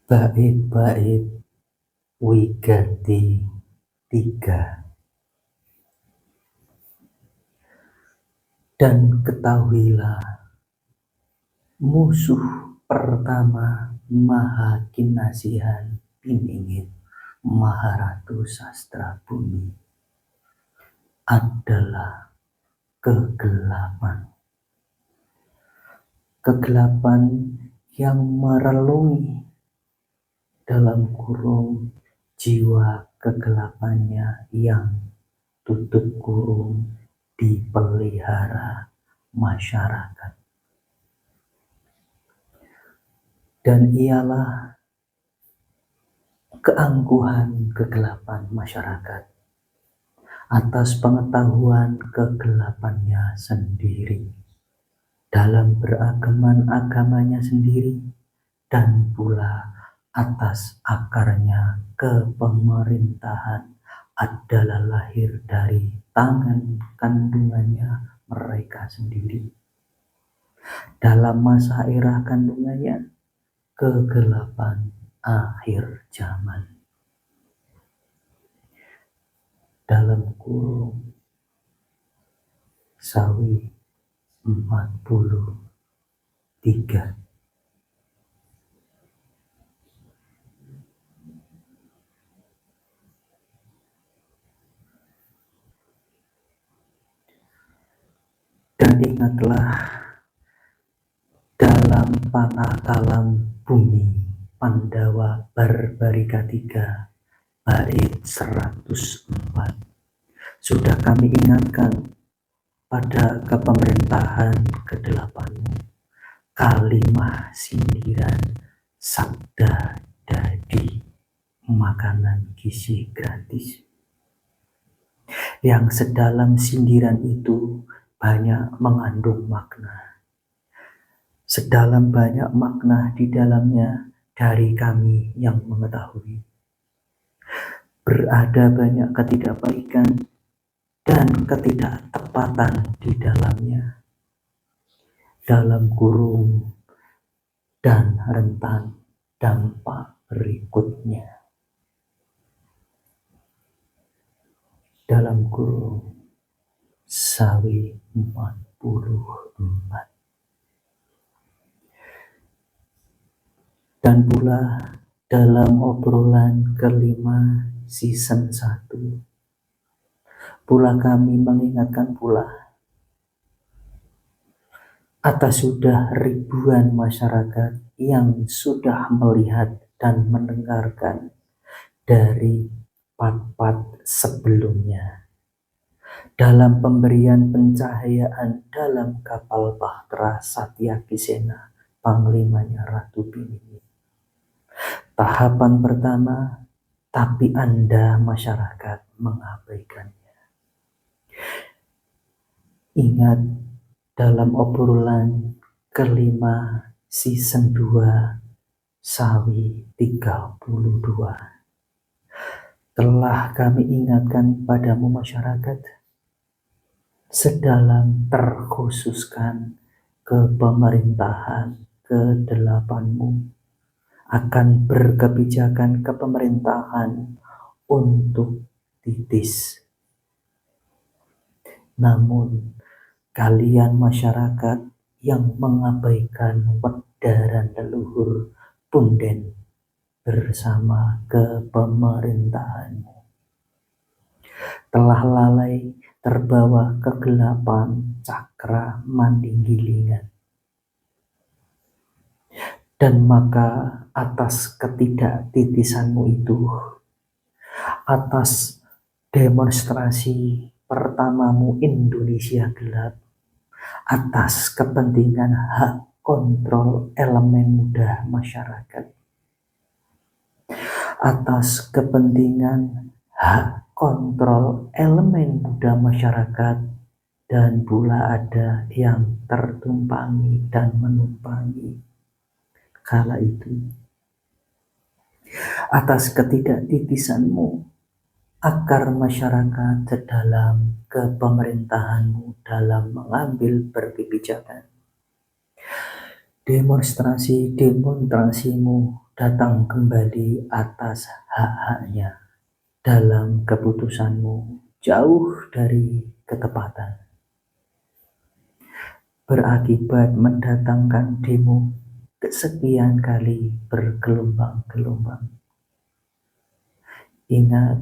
Bait-bait wigati 3. Dan ketahuilah, musuh pertama Maha Kinasihan Piningit Maharatu Sastra Bumi adalah kegelapan. Kegelapan yang merelungi dalam kurung jiwa kegelapannya yang tutup kurung dipelihara masyarakat. Dan ialah keangkuhan kegelapan masyarakat atas pengetahuan kegelapannya sendiri dalam beragaman agamanya sendiri, dan pula atas akarnya kepemerintahan adalah lahir dari tangan kandungannya mereka sendiri. Dalam masa era kandungannya, kegelapan akhir zaman. Dalam kurung Sawi 43. Dan ingatlah, dalam Panakalam Bumi Pandawa Barbarika 3 bait 104 sudah kami ingatkan pada kepemerintahan ke-8-mu kalimah sindiran sabda dadi makanan gizi gratis, yang sedalam sindiran itu banyak mengandung makna. Sedalam banyak makna di dalamnya dari kami yang mengetahui. Berada banyak ketidakbaikan dan ketidaktepatan di dalamnya. Dalam kurung dan rentan dampak berikutnya. Dalam kurung Sawi 44. Dan pula dalam obrolan kelima season 1 pula kami mengingatkan pula atas sudah ribuan masyarakat yang sudah melihat dan mendengarkan dari part-part sebelumnya dalam pemberian pencahayaan dalam kapal Bahtera Satyakisena, panglimanya Ratu Piningit. Tahapan pertama, tapi Anda masyarakat mengabaikannya. Ingat, dalam obrolan kelima season 2 Sawi 32 telah kami ingatkan padamu masyarakat, sedalam terkhususkan kepemerintahan ke-8-mu akan berkebijakan kepemerintahan untuk titis. Namun kalian masyarakat yang mengabaikan wedaran leluhur punden bersama kepemerintahanmu telah lalai terbawa kegelapan cakra mandinggilingan. Dan maka atas ketidaktitisanmu itu, atas demonstrasi pertamamu Indonesia gelap, atas kepentingan hak kontrol elemen muda masyarakat, atas kepentingan hak kontrol elemen muda masyarakat, dan pula ada yang tertumpangi dan menumpangi kala itu. Atas ketidaktitisanmu, akar masyarakat sedalam kepemerintahanmu dalam mengambil berkebijakan. Demonstrasimu datang kembali atas hak-haknya dalam keputusanmu jauh dari ketepatan, berakibat mendatangkan demo kesekian kali bergelombang-gelombang. Ingat,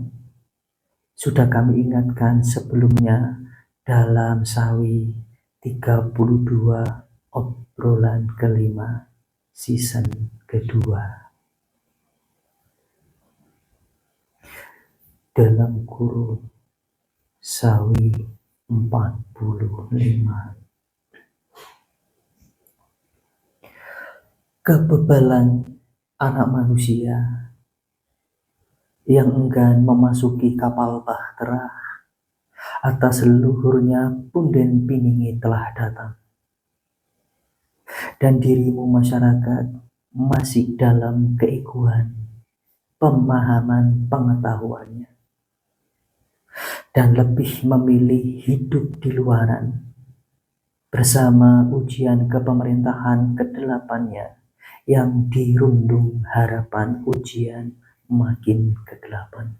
sudah kami ingatkan sebelumnya dalam Sawi 32 obrolan kelima season kedua. Dalam kurun Sawi 45. Kebebalan anak manusia yang enggan memasuki kapal bahtera atas leluhurnya punden piningi telah datang. Dan dirimu masyarakat masih dalam keegoan pemahaman pengetahuannya dan lebih memilih hidup di luaran bersama ujian kepemerintahan kedelapannya yang dirundung harapan ujian makin kegelapan.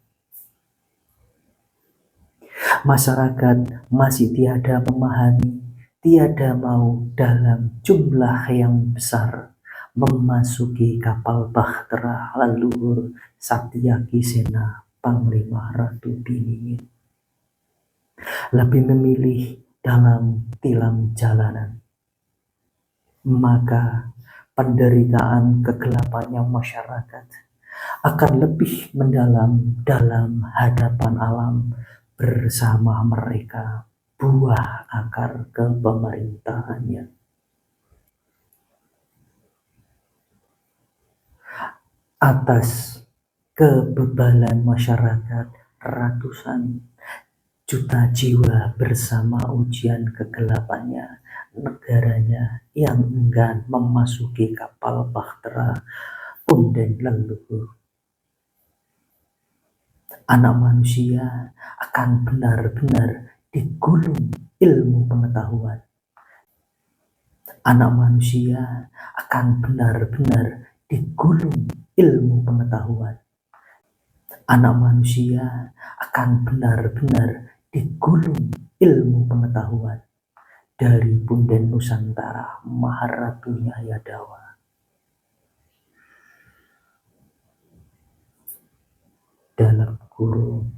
Masyarakat masih tiada memahami, tiada mau dalam jumlah yang besar memasuki kapal bahtera leluhur Satyaki Sena Panglima Ratu Piningin. Lebih memilih dalam tilam jalanan. Maka penderitaan kegelapannya masyarakat akan lebih mendalam dalam hadapan alam bersama mereka buah akar kepemerintahannya. Atas kebebalan masyarakat ratusan juta jiwa bersama ujian kegelapannya negaranya yang enggan memasuki kapal bahtera punden leluhur. Anak manusia akan benar-benar digulung ilmu pengetahuan. Anak manusia akan benar-benar digulung ilmu pengetahuan. Anak manusia akan benar-benar digulung ilmu pengetahuan dari punden Nusantara Maharatunya Yadawa. Dalam kurung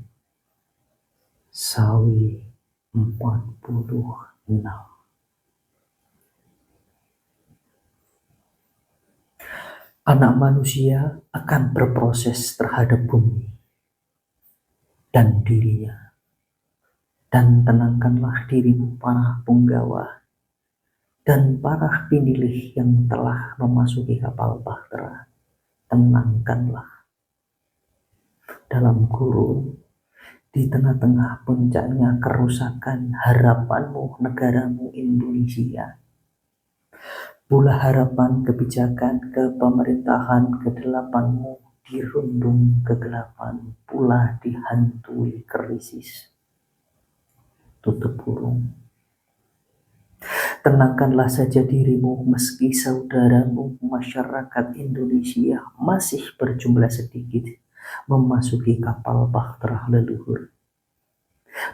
Sawi 46. Anak manusia akan berproses terhadap bumi dan dirinya. Dan tenangkanlah dirimu para punggawa dan para pinilih yang telah memasuki kapal bahtera. Tenangkanlah. Dalam kurung, di tengah-tengah puncaknya kerusakan harapanmu negaramu Indonesia. Pula harapan kebijakan kepemerintahan kedelapanmu dirundung kegelapan, pula dihantui krisis. Tutup kurung. Tenangkanlah saja dirimu meski saudaramu masyarakat Indonesia masih berjumlah sedikit memasuki kapal bahtera leluhur.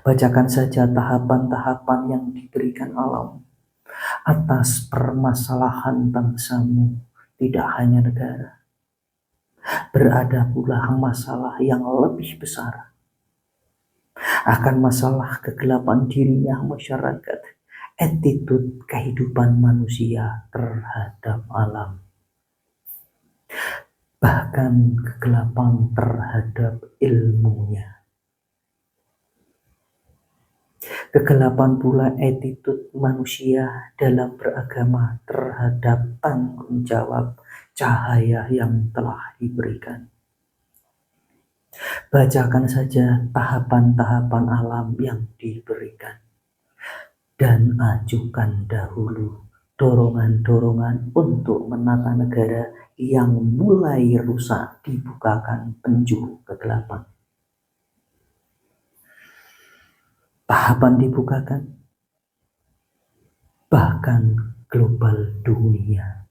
Bacakan saja tahapan-tahapan yang diberikan alam atas permasalahan bangsamu, tidak hanya negara. Berada pula masalah yang lebih besar. Akan masalah kegelapan dirinya masyarakat, attitude kehidupan manusia terhadap alam. Bahkan kegelapan terhadap ilmunya. Kegelapan pula attitude manusia dalam beragama terhadap tanggung jawab cahaya yang telah diberikan. Bacakan saja tahapan-tahapan alam yang diberikan. Dan ajukan dahulu dorongan-dorongan untuk menata negara yang mulai rusak dibukakan penjuru kegelapan. Tahapan dibukakan, bahkan global dunia.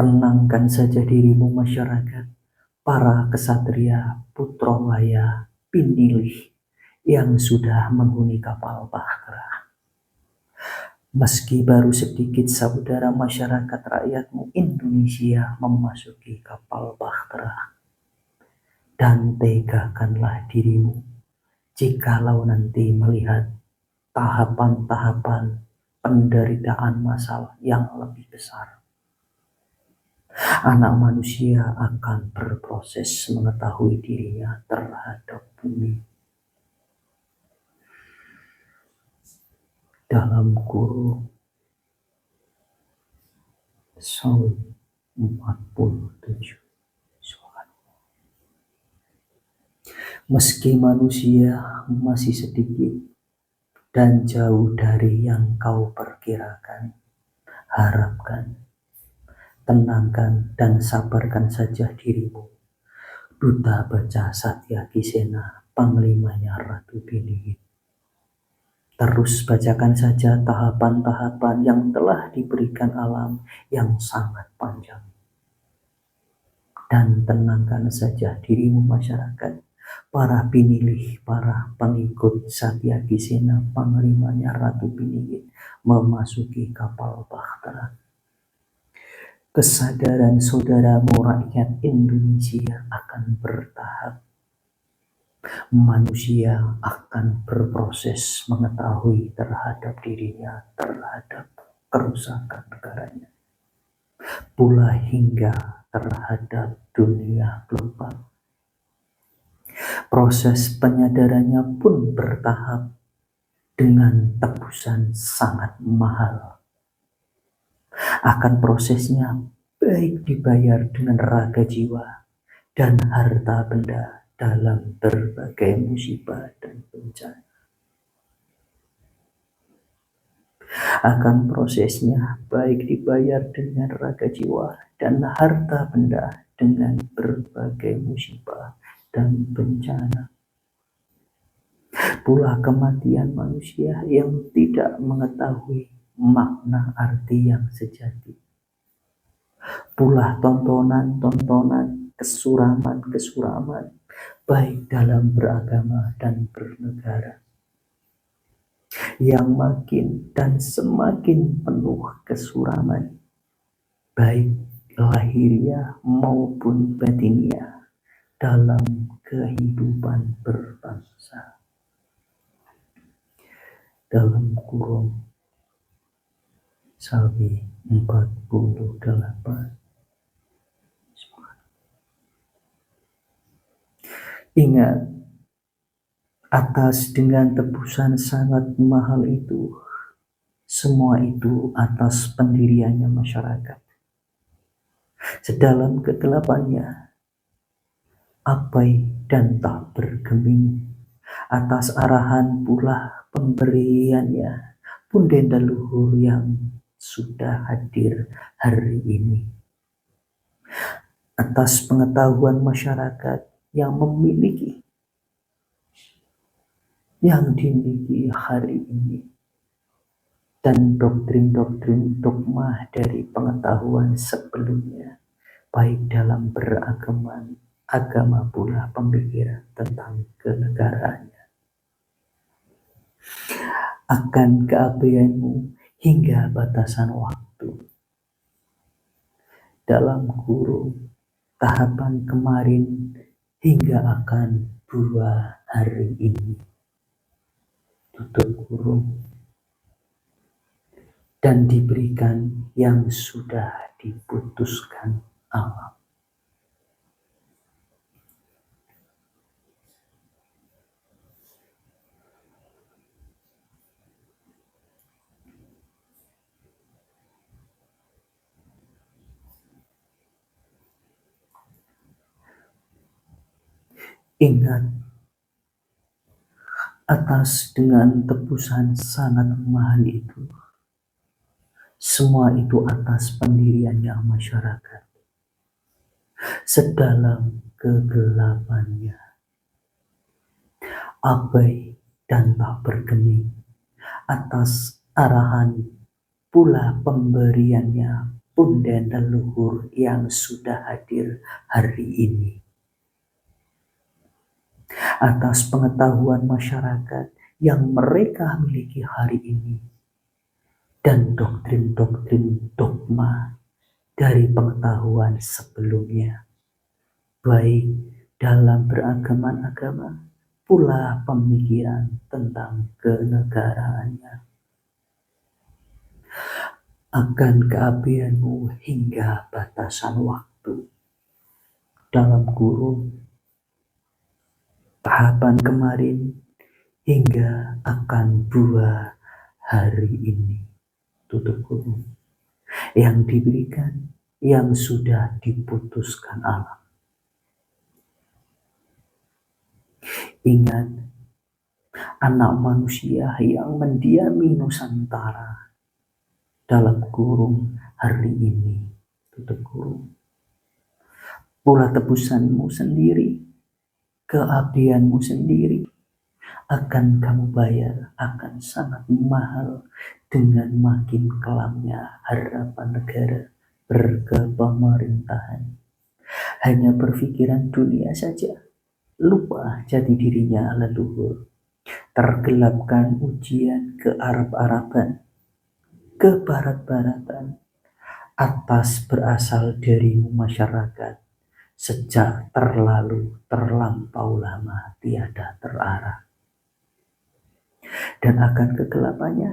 Tenangkan saja dirimu masyarakat, para kesatria Putrowaya Pinilih yang sudah menghuni kapal bahtera. Meski baru sedikit saudara masyarakat rakyatmu Indonesia memasuki kapal bahtera, dan tegakanlah dirimu jikalau nanti melihat tahapan-tahapan penderitaan masal yang lebih besar. Anak manusia akan berproses mengetahui dirinya terhadap bumi. Dalam kurung Saul 47. Meski manusia masih sedikit dan jauh dari yang kau perkirakan, harapkan, tenangkan dan sabarkan saja dirimu. Duta Baca Satyakisena, panglimanya Ratu Piningit. Terus bacakan saja tahapan-tahapan yang telah diberikan alam yang sangat panjang. Dan tenangkan saja dirimu masyarakat, para pinilih, para pengikut Satyakisena, panglimanya Ratu Piningit, memasuki kapal bahtera. Kesadaran saudaramu rakyat Indonesia akan bertahap. Manusia akan berproses mengetahui terhadap dirinya, terhadap kerusakan negaranya, pula hingga terhadap dunia global. Proses penyadarannya pun bertahap dengan tebusan sangat mahal. Akan prosesnya baik dibayar dengan raga jiwa dan harta benda dalam berbagai musibah dan bencana. Akan prosesnya baik dibayar dengan raga jiwa dan harta benda dengan berbagai musibah dan bencana. Pula kematian manusia yang tidak mengetahui makna arti yang sejati. Pula tontonan-tontonan kesuraman-kesuraman baik dalam beragama dan bernegara, yang makin dan semakin penuh kesuraman, baik lahiriah maupun batiniah dalam kehidupan berbangsa. Dalam kurung Sawi 48. Ingat, atas dengan tebusan sangat mahal itu, semua itu atas pendiriannya masyarakat. Sedalam kegelapannya, abai dan tak bergeming, atas arahan pula pemberiannya punden leluhur yang sudah hadir hari ini. Atas pengetahuan masyarakat yang memiliki, yang dimiliki hari ini, dan doktrin-doktrin dogma dari pengetahuan sebelumnya, baik dalam agama pula pemikiran tentang kenegaraannya. Akan keabaianmu hingga batasan waktu. Dalam kurung tahapan kemarin hingga akan 2 hari ini. Tutup kurung. Dan diberikan yang sudah diputuskan alam. Ingat, atas dengan tebusan sangat mahal itu, semua itu atas pendiriannya masyarakat. Sedalam kegelapannya, abai dan tak bergeming, atas arahan pula pemberiannya punden leluhur yang sudah hadir hari ini, atas pengetahuan masyarakat yang mereka miliki hari ini, dan doktrin-doktrin dogma dari pengetahuan sebelumnya, baik dalam beragama-agama pula pemikiran tentang kenegaraannya. Akan keabdianmu hingga batasan waktu, dalam kurung tahapan kemarin hingga akan buah hari ini, tutup kurung, yang diberikan, yang sudah diputuskan alam. Ingat, anak manusia yang mendiami Nusantara, dalam kurung hari ini, tutup kurung, pula tebusanmu sendiri, keabdianmu sendiri, akan kamu bayar, akan sangat mahal dengan makin kelamnya harapan negara berkepemerintahan. Hanya berpikiran dunia saja, lupa jati dirinya leluhur. Tergelapkan ujian ke Arab-Araban, ke Barat-Baratan, atas berasal darimu masyarakat, sejak terlampau lama tiada terarah. Dan akan kegelapannya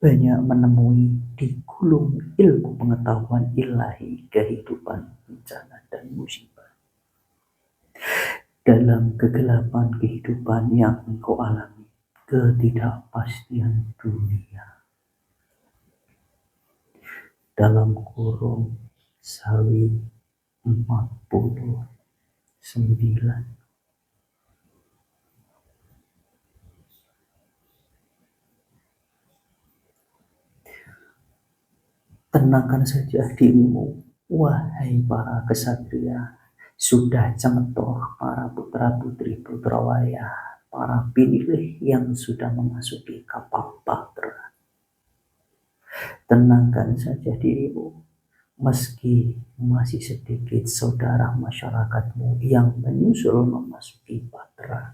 banyak menemui di gulung ilmu pengetahuan ilahi kehidupan, bencana dan musibah. Dalam kegelapan kehidupan yang engkau alami, ketidakpastian dunia, dalam kurung Sawi 49. Tenangkan saja dirimu, wahai para kesatria. Sudah cemetoh para putra-putri Putrawaya, para pinilih yang sudah memasuki kapal bahtera. Tenangkan saja dirimu, meski masih sedikit saudara masyarakatmu yang menyusul memasuki bahtera.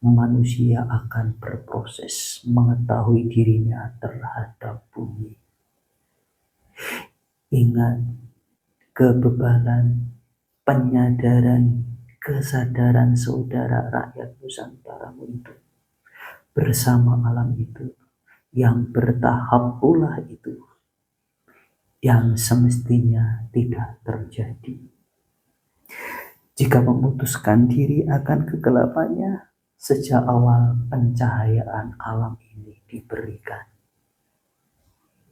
Manusia akan berproses mengetahui dirinya terhadap bumi. Ingat, kebebalan, penyadaran, kesadaran saudara rakyat Nusantaramu itu bersama alam itu, yang bertahap pula itu, yang semestinya tidak terjadi. Jika memutuskan diri akan kegelapannya, sejak awal pencahayaan alam ini diberikan,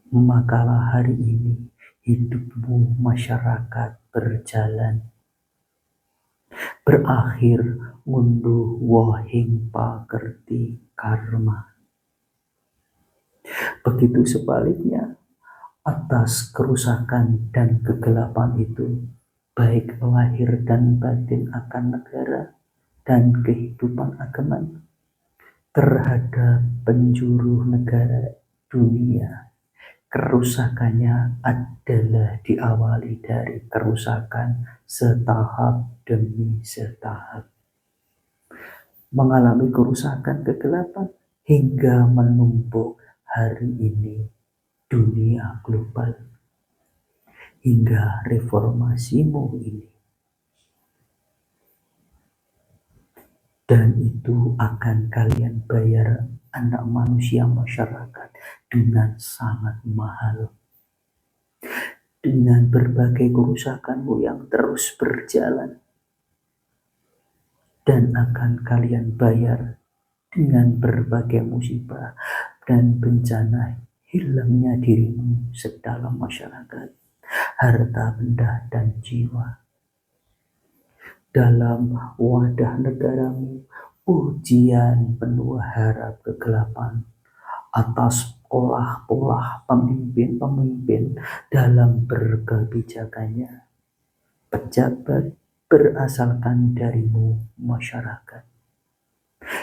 makalah hari ini hidupmu masyarakat berjalan, berakhir ngunduh wohing pakerti karma. Begitu sebaliknya, atas kerusakan dan kegelapan itu, baik lahir dan batin akan negara dan kehidupan agama, terhadap penjuru negara dunia, kerusakannya adalah diawali dari kerusakan setahap demi setahap. Mengalami kerusakan kegelapan hingga menumpuk hari ini dunia global, hingga reformasimu ini. Dan itu akan kalian bayar, anak manusia masyarakat, dengan sangat mahal. Dengan berbagai kerusakanmu yang terus berjalan. Dan akan kalian bayar dengan berbagai musibah dan bencana hilangnya dirimu sedalam masyarakat, harta benda dan jiwa. Dalam wadah negaramu, ujian penuh harap kegelapan atas olah-olah pemimpin-pemimpin dalam berkebijakannya. Pejabat berasalkan darimu masyarakat,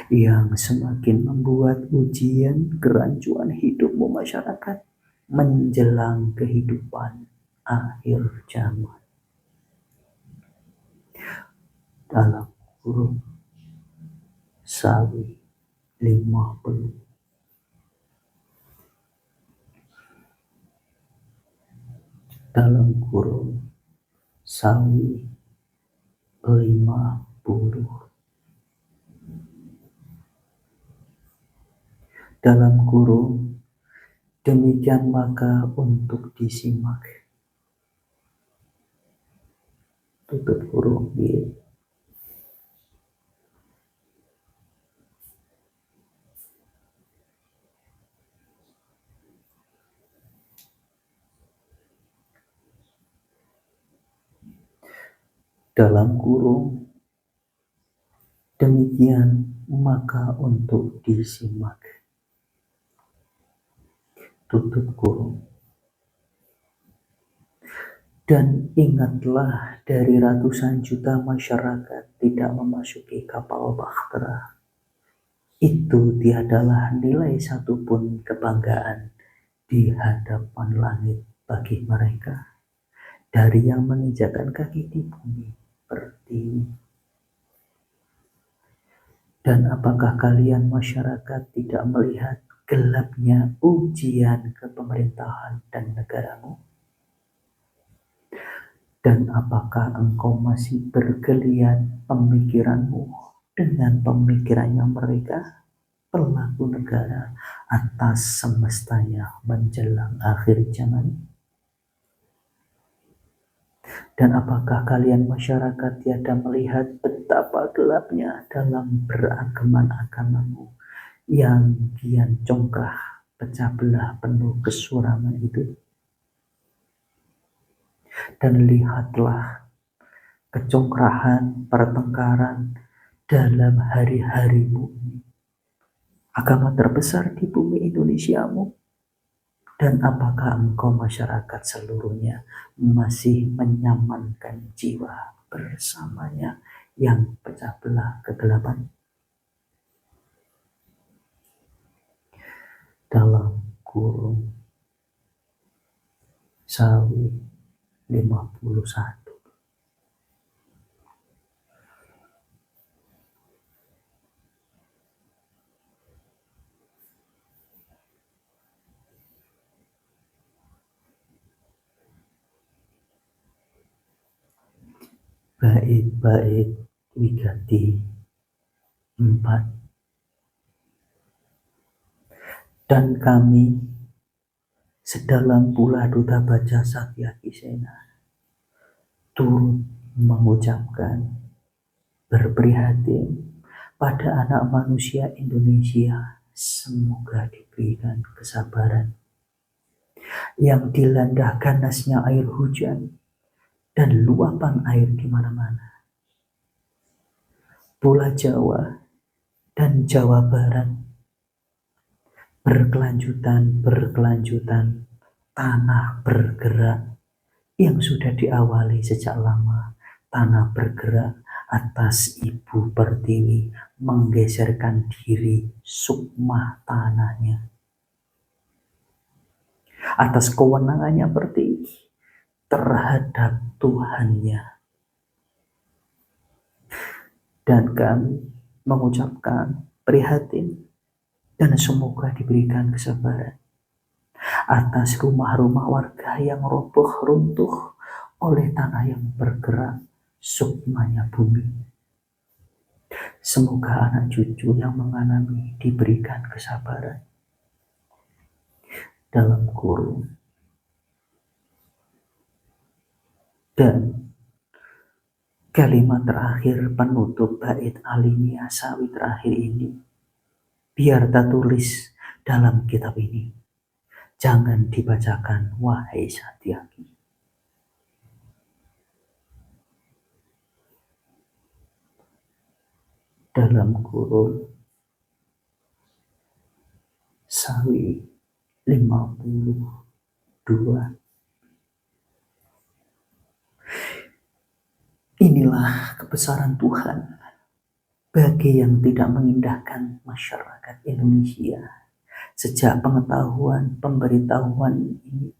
yang semakin membuat ujian kerancuan hidupmu masyarakat. menjelang kehidupan akhir zaman. Dalam kurung Sawi 50. Dalam kurung Sawi 50. Dalam kurung demikian maka untuk disimak. Tutup kurung gitu. Dalam kurung demikian maka untuk disimak. Tutup kurung. Dan ingatlah, dari ratusan juta masyarakat tidak memasuki kapal bahtera, itu tiadalah nilai satupun kebanggaan di hadapan langit bagi mereka, dari yang menginjakkan kaki di bumi pertiwi. Dan apakah kalian masyarakat tidak melihat gelapnya ujian kepemerintahan dan negaramu? Dan apakah engkau masih bergeliat pemikiranmu dengan pemikirannya mereka, pelaku negara atas semestanya menjelang akhir zaman? Dan apakah kalian masyarakat tiada melihat betapa gelapnya dalam beragaman agamamu yang kian congkrah, pecah belah, penuh kesuraman itu? Dan lihatlah kecongkrahan, pertengkaran dalam hari-harimu ini. Agama terbesar di bumi Indonesiamu. Dan apakah engkau masyarakat seluruhnya masih menyamankan jiwa bersamanya yang pecah belah kegelapan? Dalam kurung Sawi 51. Bait-bait wigati 4. Dan kami sedalam pula duta baca Satyakisena turut mengucapkan berprihatin pada anak manusia Indonesia, semoga diberikan kesabaran yang dilanda ganasnya air hujan dan luapan air di mana-mana. Pulau Jawa dan Jawa Barat berkelanjutan, tanah bergerak yang sudah diawali sejak lama. Tanah bergerak atas Ibu Pertiwi, menggeserkan diri sukma tanahnya atas kewenangannya Pertiwi terhadap Tuhannya. Dan kami mengucapkan prihatin dan semoga diberikan kesabaran atas rumah-rumah warga yang roboh runtuh oleh tanah yang bergerak sukmanya bumi. Semoga anak cucu yang mengalami diberikan kesabaran. Dalam kurung. Dan kalimat terakhir penutup bait alinea Sawi terakhir ini biar tertulis dalam kitab ini. Jangan dibacakan, wahai Satyaki. Dalam kurung Sawi 52. Inilah kebesaran Tuhan bagi yang tidak mengindahkan masyarakat Indonesia Sejak pemberitahuan ini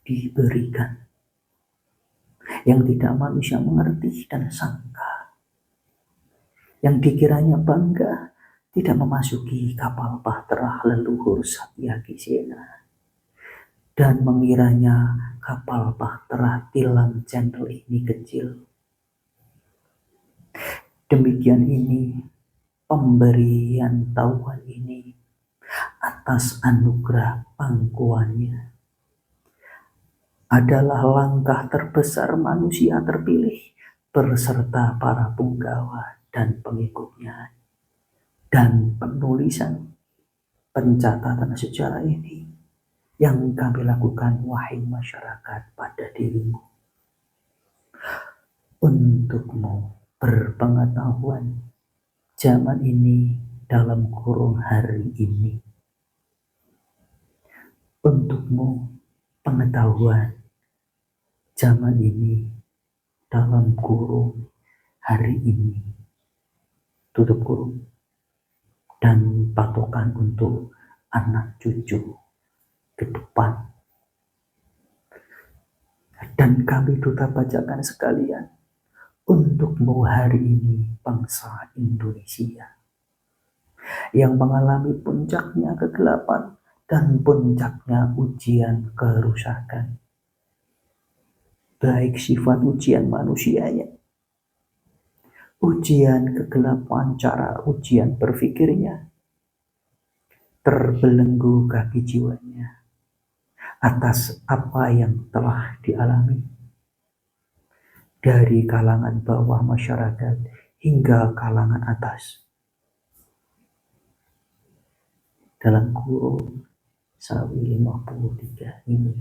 diberikan, yang tidak manusia mengerti dan sangka, yang dikiranya bangga, tidak memasuki kapal bahtera leluhur Satya Kisena, dan mengiranya kapal bahtera tilang channel ini kecil. Demikian ini pemberian tahuan ini atas anugerah pangkuannya adalah langkah terbesar manusia terpilih berserta para punggawa dan pengikutnya. Dan penulisan pencatatan sejarah ini yang kami lakukan, wahai masyarakat, pada dirimu. Untukmu berpengetahuan zaman ini dalam kurung hari ini. Untukmu pengetahuan zaman ini dalam kurung hari ini, tutup kurung, dan patokan untuk anak cucu ke depan. Dan kami duta bacakan sekalian, untukmu hari ini bangsa Indonesia yang mengalami puncaknya kegelapan dan puncaknya ujian kerusakan, baik sifat ujian manusianya, ujian kegelapan cara ujian berpikirnya, terbelenggu kaki jiwanya atas apa yang telah dialami, dari kalangan bawah masyarakat hingga kalangan atas. Dalam kurung Sawi 53 ini.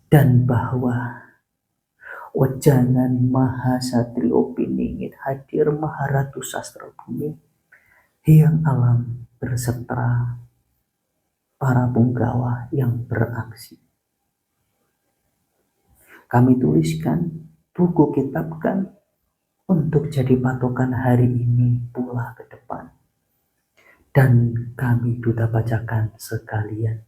Dan bahwa wejangan Mahasatrio Piningit hadir Maharatu Sastra Bumi Hyang Alam berserta para punggawa yang beraksi. Kami tuliskan, buku kitabkan untuk jadi patokan hari ini pula ke depan. Dan kami duta bacakan sekalian.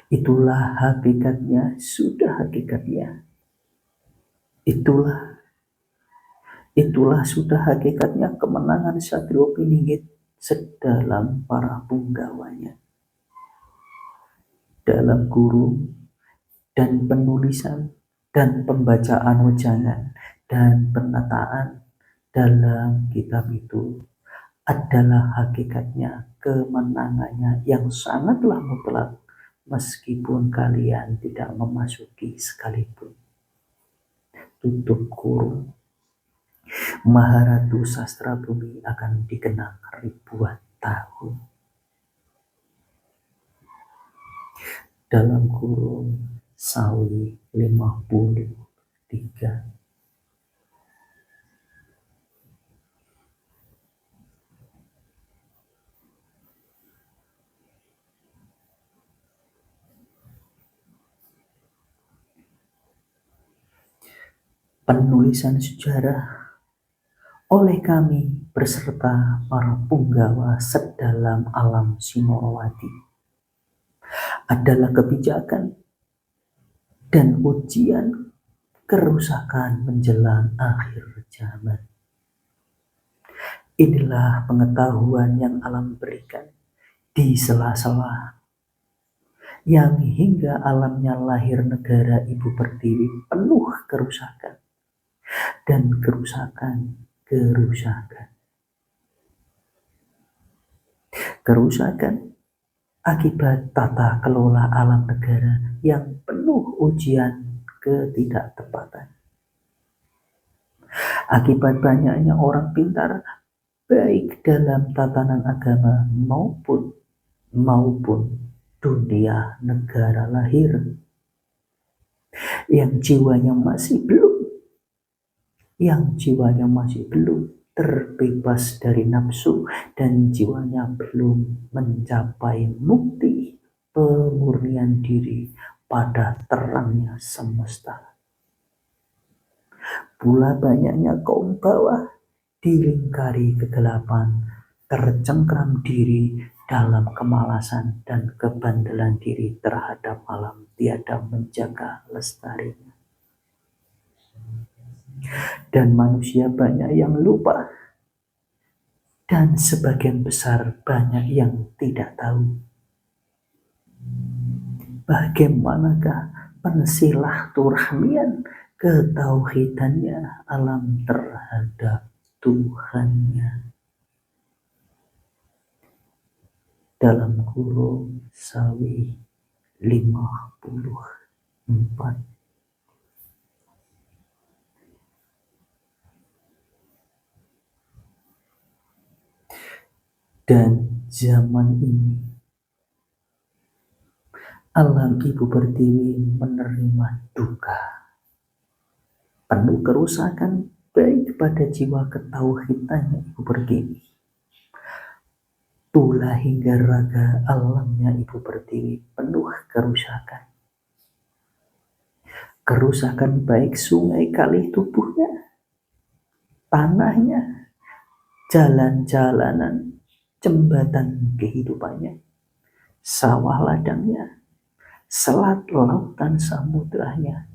Itulah hakikatnya, sudah hakikatnya. Itulah sudah hakikatnya kemenangan Satrio Piningit sedalam para punggawanya. Dalam kurung dan penulisan dan pembacaan wejangan dan penataan dalam kitab itu adalah hakikatnya kemenangannya yang sangatlah mutlak, meskipun kalian tidak memasuki sekalipun. Tutup kurung. Maharatu Sastra Bumi akan dikenang ribuan tahun. Dalam kurung Sawi 53. Penulisan sejarah oleh kami berserta para punggawa sedalam alam Simorowati adalah kebijakan dan ujian kerusakan menjelang akhir zaman. Inilah pengetahuan yang alam berikan di sela-sela yang hingga alamnya lahir negara Ibu Pertiwi penuh kerusakan dan kerusakan. Kerusakan akibat tata kelola alam negara yang penuh ujian ketidaktepatan. Akibat banyaknya orang pintar baik dalam tatanan agama maupun dunia negara lahir yang jiwanya masih belum terbebas dari nafsu dan jiwanya belum mencapai mukti pemurnian diri pada terangnya semesta. Pula banyaknya kaum bawah dilingkari kegelapan tercengkram diri dalam kemalasan dan kebandelan diri terhadap alam, tiada menjaga lestarinya. Dan manusia banyak yang lupa, dan sebagian besar banyak yang tidak tahu bagaimanakah pensilaturahmian ketauhidannya alam terhadap Tuhannya. Dalam kurung Sawi 54. Dan zaman ini alam Ibu Pertiwi menerima duka, penuh kerusakan baik pada jiwa ketauhidannya Ibu Pertiwi, tulah hingga raga alamnya Ibu Pertiwi penuh kerusakan. Kerusakan baik sungai kali tubuhnya, tanahnya, jalan-jalanan, jembatan kehidupannya, sawah ladangnya, selat lautan samudranya,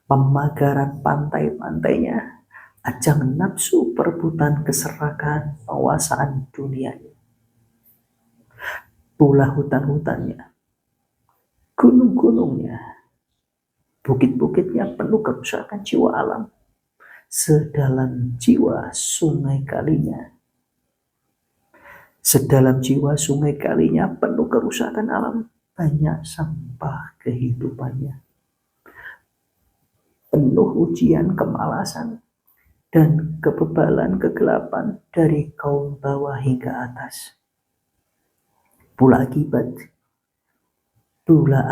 pemagaran pantai-pantainya, ajang nafsu perebutan keserakahan penguasaan dunianya, pula hutan-hutannya, gunung-gunungnya, bukit-bukitnya penuh kerusakan jiwa alam, sedalam jiwa sungai kalinya. Sedalam jiwa sungai kalinya penuh kerusakan alam, banyak sampah kehidupannya, penuh ujian kemalasan dan kebebalan kegelapan dari kaum bawah hingga atas. Pula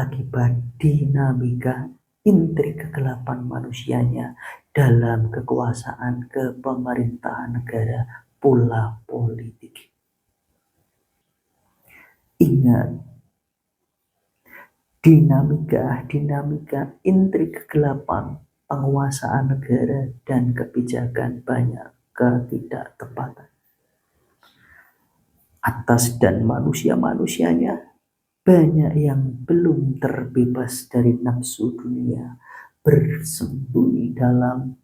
akibat dinamika intrik kegelapan manusianya dalam kekuasaan kepemerintahan negara, pula politik. Ingat, dinamika intrik kegelapan penguasaan negara dan kebijakan banyak ketidaktepatan atas dan manusia-manusianya. Banyak yang belum terbebas dari nafsu dunia, bersembunyi dalam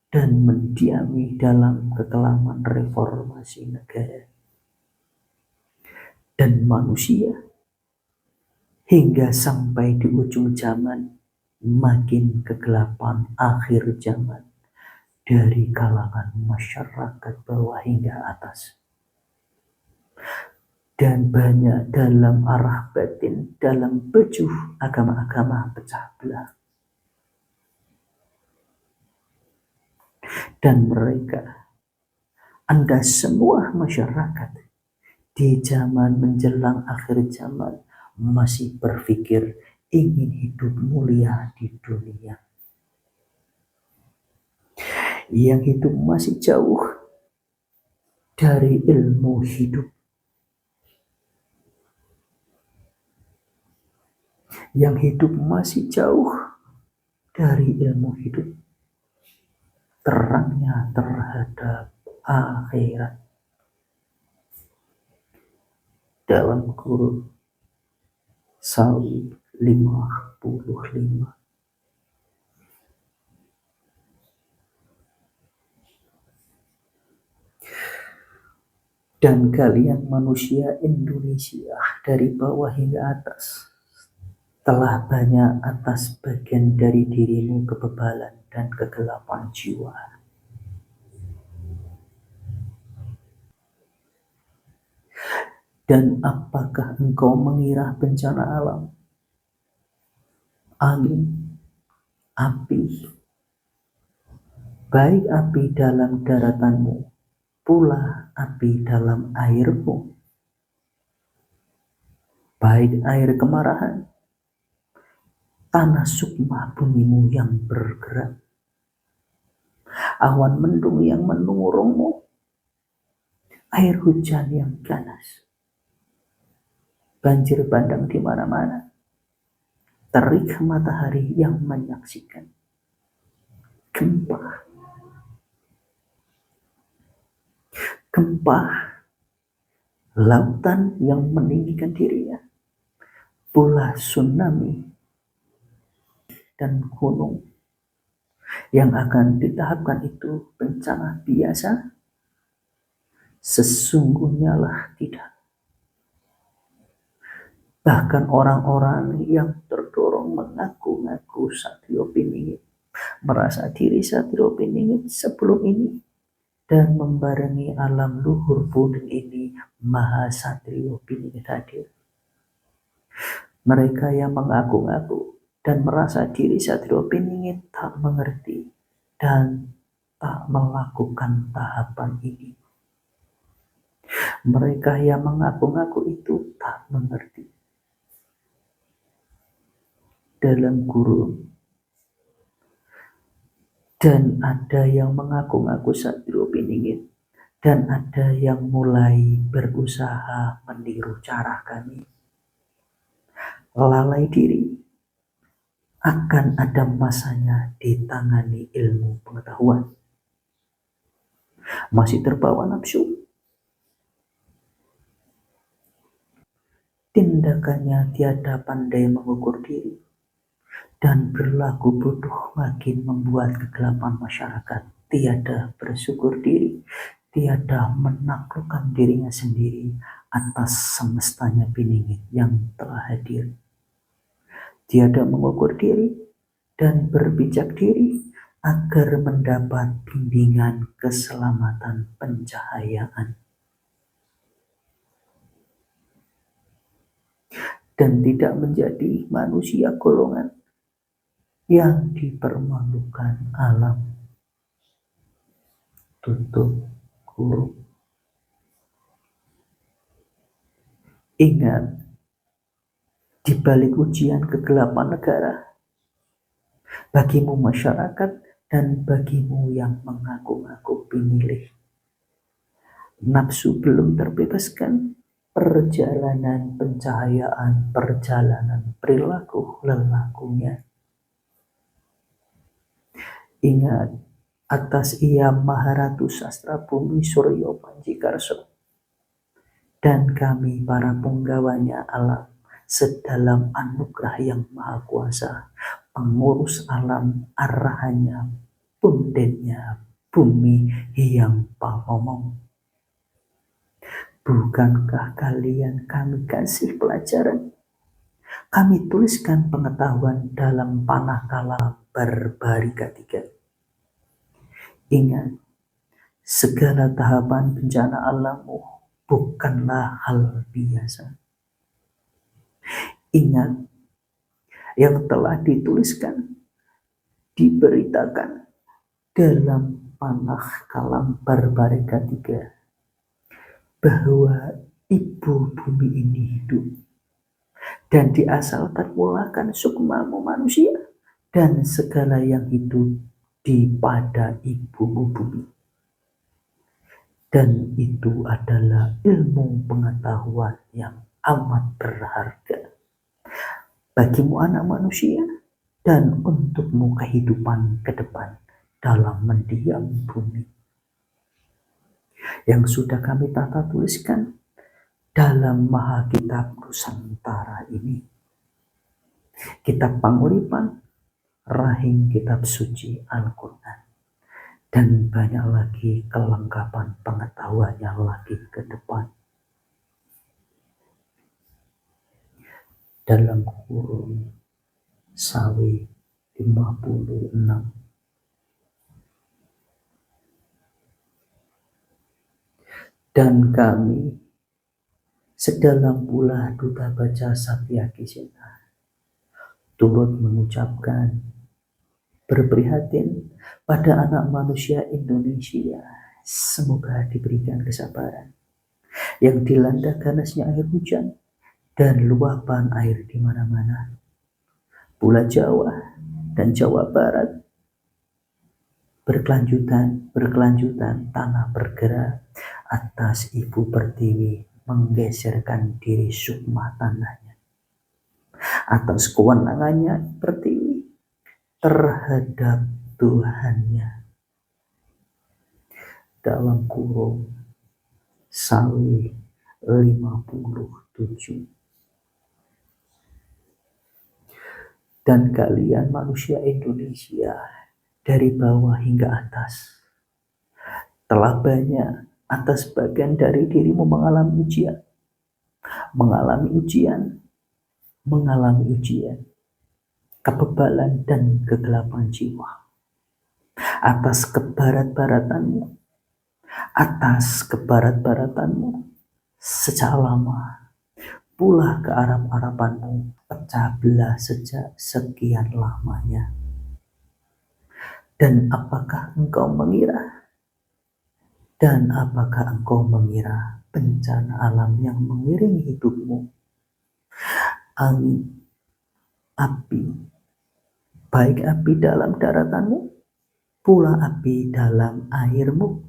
dan mendiami dalam kekelaman reformasi negara. Dan manusia hingga sampai di ujung zaman makin kegelapan akhir zaman dari kalangan masyarakat bawah hingga atas. Dan banyak dalam arah batin, dalam bejuh agama-agama pecah belah. Dan mereka, Anda semua masyarakat di zaman menjelang akhir zaman masih berpikir ingin hidup mulia di dunia. Yang hidup masih jauh dari ilmu hidup. Yang hidup masih jauh dari ilmu hidup. Terangnya terhadap akhirat. Dalam kurung Sawi 55. Dan kalian manusia Indonesia dari bawah hingga atas telah banyak atas bagian dari dirimu kebebalan dan kegelapan jiwa. Dan apakah engkau mengira bencana alam, angin, api, baik api dalam daratanmu, pula api dalam airmu, baik air kemarahan, tanah sukma bumimu yang bergerak, awan mendung yang menurunmu, air hujan yang ganas, banjir bandang di mana-mana, terik matahari yang menyaksikan, gempa lautan yang meninggikan dirinya, pula tsunami dan gunung yang akan ditahapkan itu bencana biasa? Sesungguhnya lah tidak. Bahkan orang-orang yang terdorong mengaku-ngaku Satrio Piningit, merasa diri Satrio Piningit sebelum ini, dan membarengi alam luhur bumi ini Maha Satrio Piningit hadir. Mereka yang mengaku-ngaku dan merasa diri Satrio Piningit tak mengerti dan tak melakukan tahapan ini. Mereka yang mengaku-ngaku itu tak mengerti. Dalam kurung, dan ada yang mengaku-ngaku Satrio Piningit, dan ada yang mulai berusaha meniru cara kami. Lalai diri, akan ada masanya ditangani ilmu pengetahuan. Masih terbawa nafsu, tindakannya tiada pandai mengukur diri, dan berlaku bodoh makin membuat kegelapan masyarakat tiada bersyukur diri, tiada menaklukkan dirinya sendiri atas semestanya Piningit yang telah hadir. Tiada mengukur diri dan berbijak diri agar mendapat bimbingan keselamatan pencahayaan. Dan tidak menjadi manusia golongan yang dipermalukan alam. Tutup kurung. Ingat, di balik ujian kegelapan negara, bagimu masyarakat dan bagimu yang mengaku-ngaku pemilih, nafsu belum terbebaskan, perjalanan pencahayaan, perjalanan perilaku lelakunya. Ingat, atas Ia Maharatu Sastra Bumi Suryo Panjikarso, dan kami para penggawanya alam, sedalam anugerah yang maha kuasa, pengurus alam arahannya, pundennya bumi yang pamomong. Bukankah kalian kami kasih pelajaran? Kami tuliskan pengetahuan dalam panah kalam Barbarika 3. Ingat, segala tahapan bencana alammu bukanlah hal biasa. Ingat, yang telah dituliskan, diberitakan dalam panah kalam Barbarika 3, bahwa ibu bumi ini hidup, dan diasalkan mulakan sukmamu manusia, dan segala yang hidup di pada ibumu bumi. Dan itu adalah ilmu pengetahuan yang amat berharga bagimu anak manusia, dan untukmu kehidupan ke depan dalam mendiam bumi, yang sudah kami tata tuliskan dalam Maha Kitab Nusantara ini. Kitab Panguripan, rahing kitab suci Al-Quran, dan banyak lagi kelengkapan pengetahuannya lagi ke depan. Dalam kurung Sawi 56. Dan kami sedalam pula duta baca Satyaki Sinha turut mengucapkan berprihatin pada anak manusia Indonesia. Semoga diberikan kesabaran yang dilanda ganasnya air hujan dan luapan air di mana-mana. Pulau Jawa dan Jawa Barat berkelanjutan tanah bergerak atas Ibu Pertiwi menggeserkan diri sukma tanahnya atas kewenangannya Pertiwi terhadap Tuhannya. Dalam kurung Sawi 57. Dan kalian manusia Indonesia dari bawah hingga atas telah banyak atas bagian dari dirimu mengalami ujian, mengalami ujian, mengalami ujian, kebebalan dan kegelapan jiwa, atas kebarat-baratanmu, atas kebarat-baratanmu sejak lama, pula ke Arab-Arabanmu pecah belah sejak sekian lamanya. Dan apakah engkau mengira bencana alam yang mengiringi hidupmu, angin, api, baik api dalam daratanmu, pula api dalam airmu,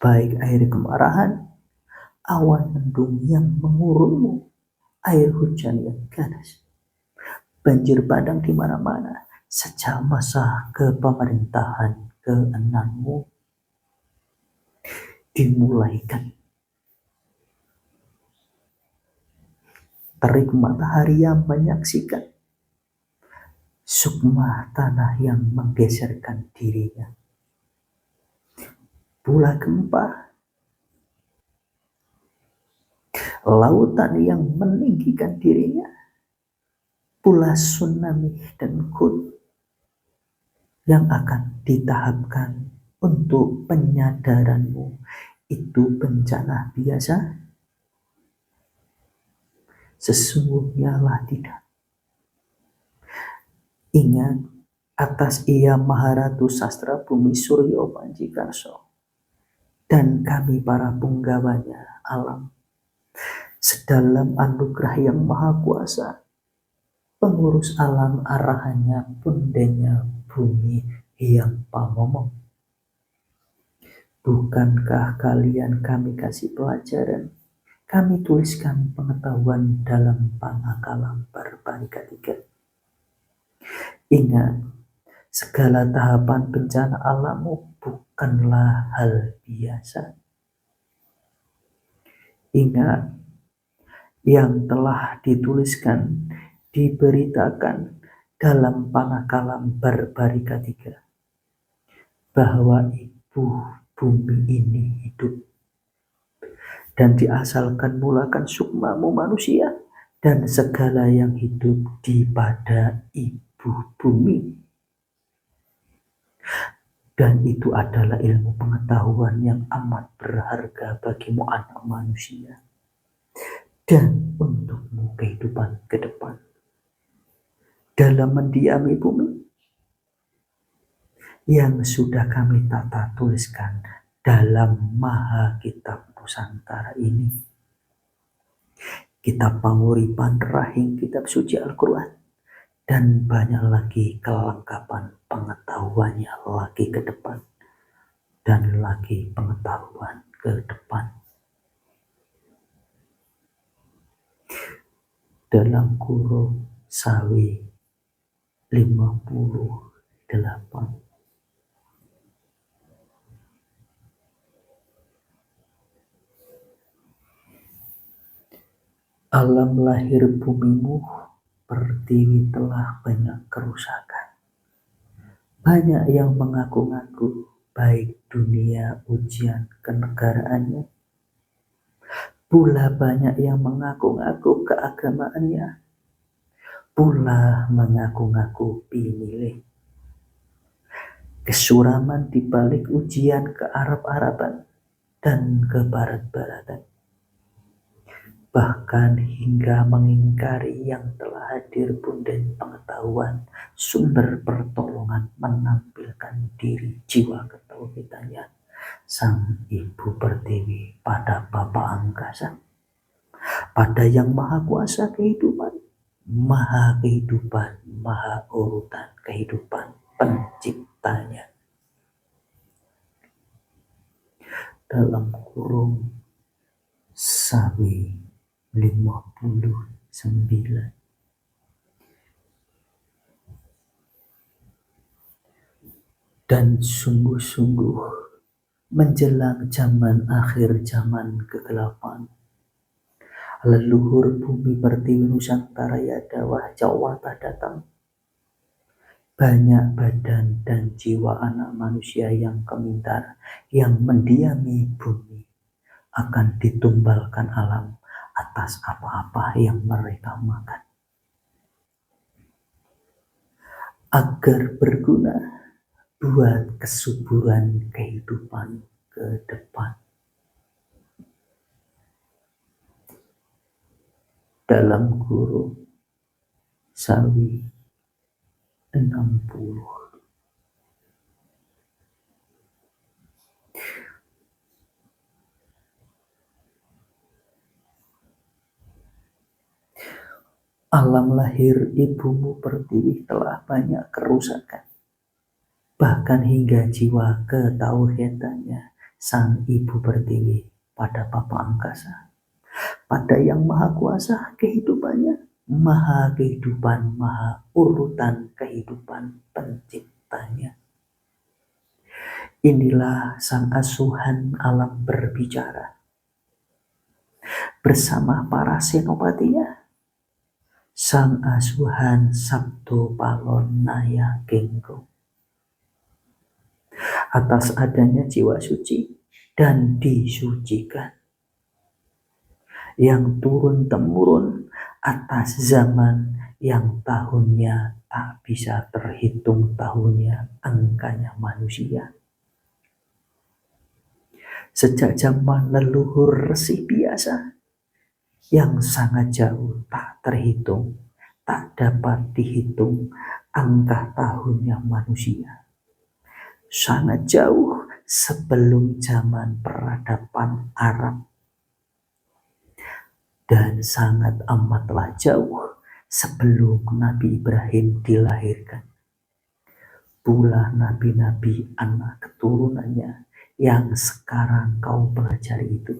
baik air kemarahan, awan mendung yang mengurungmu, air hujan yang ganas, banjir bandang di mana-mana sejak masa kepemerintahan keenammu dimulaikan. Terik matahari yang menyaksikan, sukma tanah yang menggeserkan dirinya, pula gempa, lautan yang meninggikan dirinya, pula tsunami dan gun yang akan ditahapkan untuk penyadaranmu. Itu bencana biasa? Sesungguhnya lah tidak. Ingat, atas Ia Maharatu Sastra Bumi Suryo Panjikarso dan kami para penggawanya alam, sedalam anugerah yang maha kuasa, pengurus alam arahannya pundenya bumi yang pamomong. Bukankah kalian kami kasih pelajaran, kami tuliskan pengetahuan dalam Panakalam Barbarika 3. Ingat, segala tahapan bencana alammu bukanlah hal biasa. Ingat, yang telah dituliskan, diberitakan dalam Panakalam Barbarika 3, bahwa ibu bumi ini hidup, dan diasalkan mulakan sukmamu manusia dan segala yang hidup di pada ibu bumi. Dan itu adalah ilmu pengetahuan yang amat berharga bagimu anak manusia, dan untukmu kehidupan ke depan. Dalam mendiami bumi yang sudah kami tata tuliskan dalam Maha Kitab Nusantara ini, Kitab Panguripan Rahing, Kitab Suci Al-Quran, dan banyak lagi kelengkapan pengetahuannya lagi ke depan, dan lagi pengetahuan ke depan. Dalam kurung Sawi 58. Alam lahir bumimu, pertiwi telah banyak kerusakan. Banyak yang mengaku-ngaku baik dunia ujian kenegaraannya, pula banyak yang mengaku-ngaku keagamaannya, pula mengaku-ngaku pilih. Kesuraman di balik ujian ke Arab-Araban dan ke Barat-Baratan, bahkan hingga mengingkari yang telah hadir punden pengetahuan sumber pertolongan menampilkan diri jiwa ketauhidannya Sang Ibu Pertiwi pada Bapa Angkasa, pada yang maha kuasa kehidupan, maha urutan kehidupan penciptanya. Dalam kurung Sawi 59. Dan sungguh-sungguh menjelang zaman akhir zaman kegelapan. Leluhur bumi pertiwi Nusantara ya dawah Jawa tak datang. Banyak badan dan jiwa anak manusia yang kemintar, yang mendiami bumi, akan ditumbalkan alam atas apa-apa yang mereka makan. Agar berguna buat kesuburan kehidupan ke depan. Dalam kurung Sawi 60. Alam lahir ibumu pertiwi telah banyak kerusakan. Bahkan hingga jiwa ketauhidannya sang ibu pertiwi pada Bapa angkasa, pada yang maha kuasa kehidupannya, maha kehidupan, maha urutan kehidupan penciptanya. Inilah sang asuhan alam berbicara bersama para senopatinya. Sang asuhan Sabdo Palon Naya Genggo, atas adanya jiwa suci dan disucikan yang turun-temurun atas zaman yang tahunnya tak bisa terhitung tahunnya angkanya manusia. Sejak zaman leluhur Resi biasa yang sangat jauh tak terhitung, tak dapat dihitung angka tahunnya manusia. Sangat jauh sebelum zaman peradaban Arab, dan sangat amatlah jauh sebelum Nabi Ibrahim dilahirkan. Pula nabi-nabi anak keturunannya yang sekarang kau pelajari itu,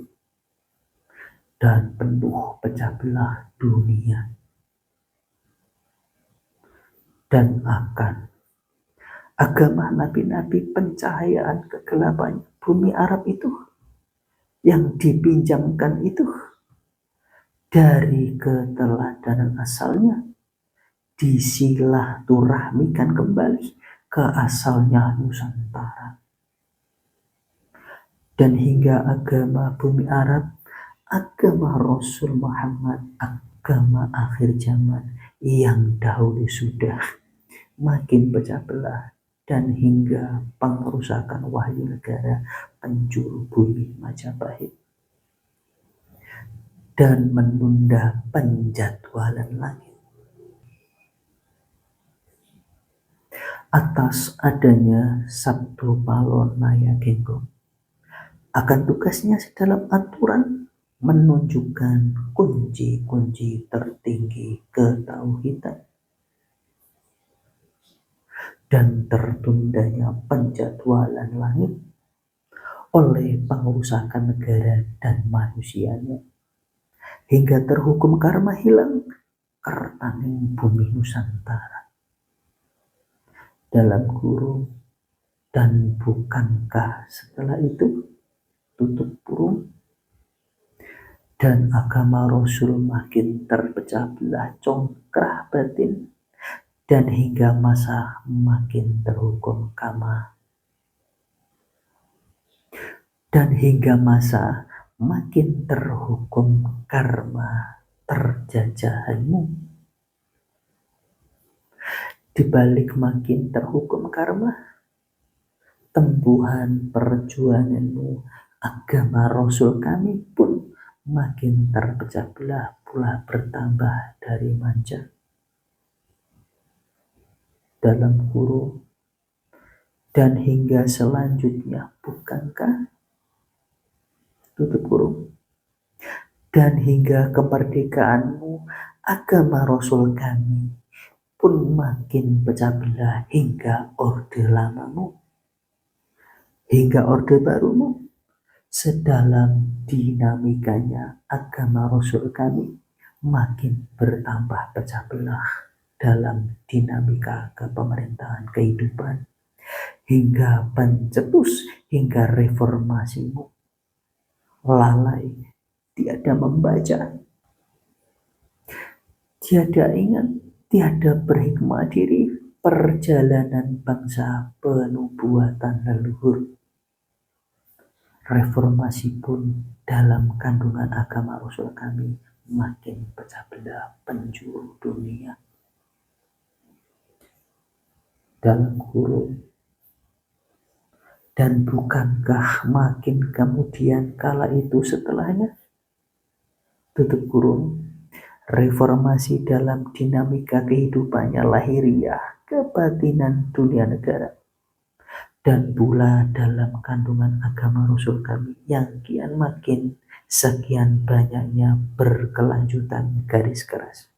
dan penuh pecah belah dunia. Dan akan agama nabi-nabi pencahayaan kegelapan bumi Arab itu, yang dipinjamkan itu dari keteladanan asalnya, disilaturahmikan kembali ke asalnya Nusantara. Dan hingga agama bumi Arab, agama Rasul Muhammad, agama akhir zaman yang dahulu sudah makin pecah belah, dan hingga pengerusakan wahyu negara penjuru bumi Majapahit, dan menunda penjadwalan langit. Atas adanya Sabdo Palon Naya Genggo, akan tugasnya dalam aturan menunjukkan kunci-kunci tertinggi ketauhidan, dan tertundanya penjadwalan langit oleh pengerusakan negara dan manusianya, hingga terhukum karma hilang kertaning bumi Nusantara. Dalam kurung, dan bukankah setelah itu, tutup kurung, dan agama Rasul makin terpecah belah congkrah batin, dan hingga masa makin terhukum kama, dan hingga masa makin terhukum karma terjajahanmu. Dibalik makin terhukum karma, tembuhan perjuanganmu agama Rasul kami pun makin terpecah belah pula, bertambah dari manja. Dalam kurung, dan hingga selanjutnya, bukankah, tutup kurung, dan hingga kemerdekaanmu agama Rasul kami pun makin pecah belah hingga orde lamamu, hingga orde barumu. Sedalam dinamikanya agama Rasul kami makin bertambah pecah belah dalam dinamika kepemerintahan kehidupan, hingga pencetus, hingga reformasimu. Lalai, tiada membaca, tiada ingat, tiada berhikmah diri, perjalanan bangsa penubuatan leluhur. Reformasi pun dalam kandungan agama Rasul kami makin pecah belah penjuru dunia. Dalam kurung, dan bukankah makin kemudian kala itu setelahnya, tutup kurung, reformasi dalam dinamika kehidupannya lahiriah kebatinan dunia negara, dan pula dalam kandungan agama Rasul kami yang kian makin sekian banyaknya berkelanjutan garis keras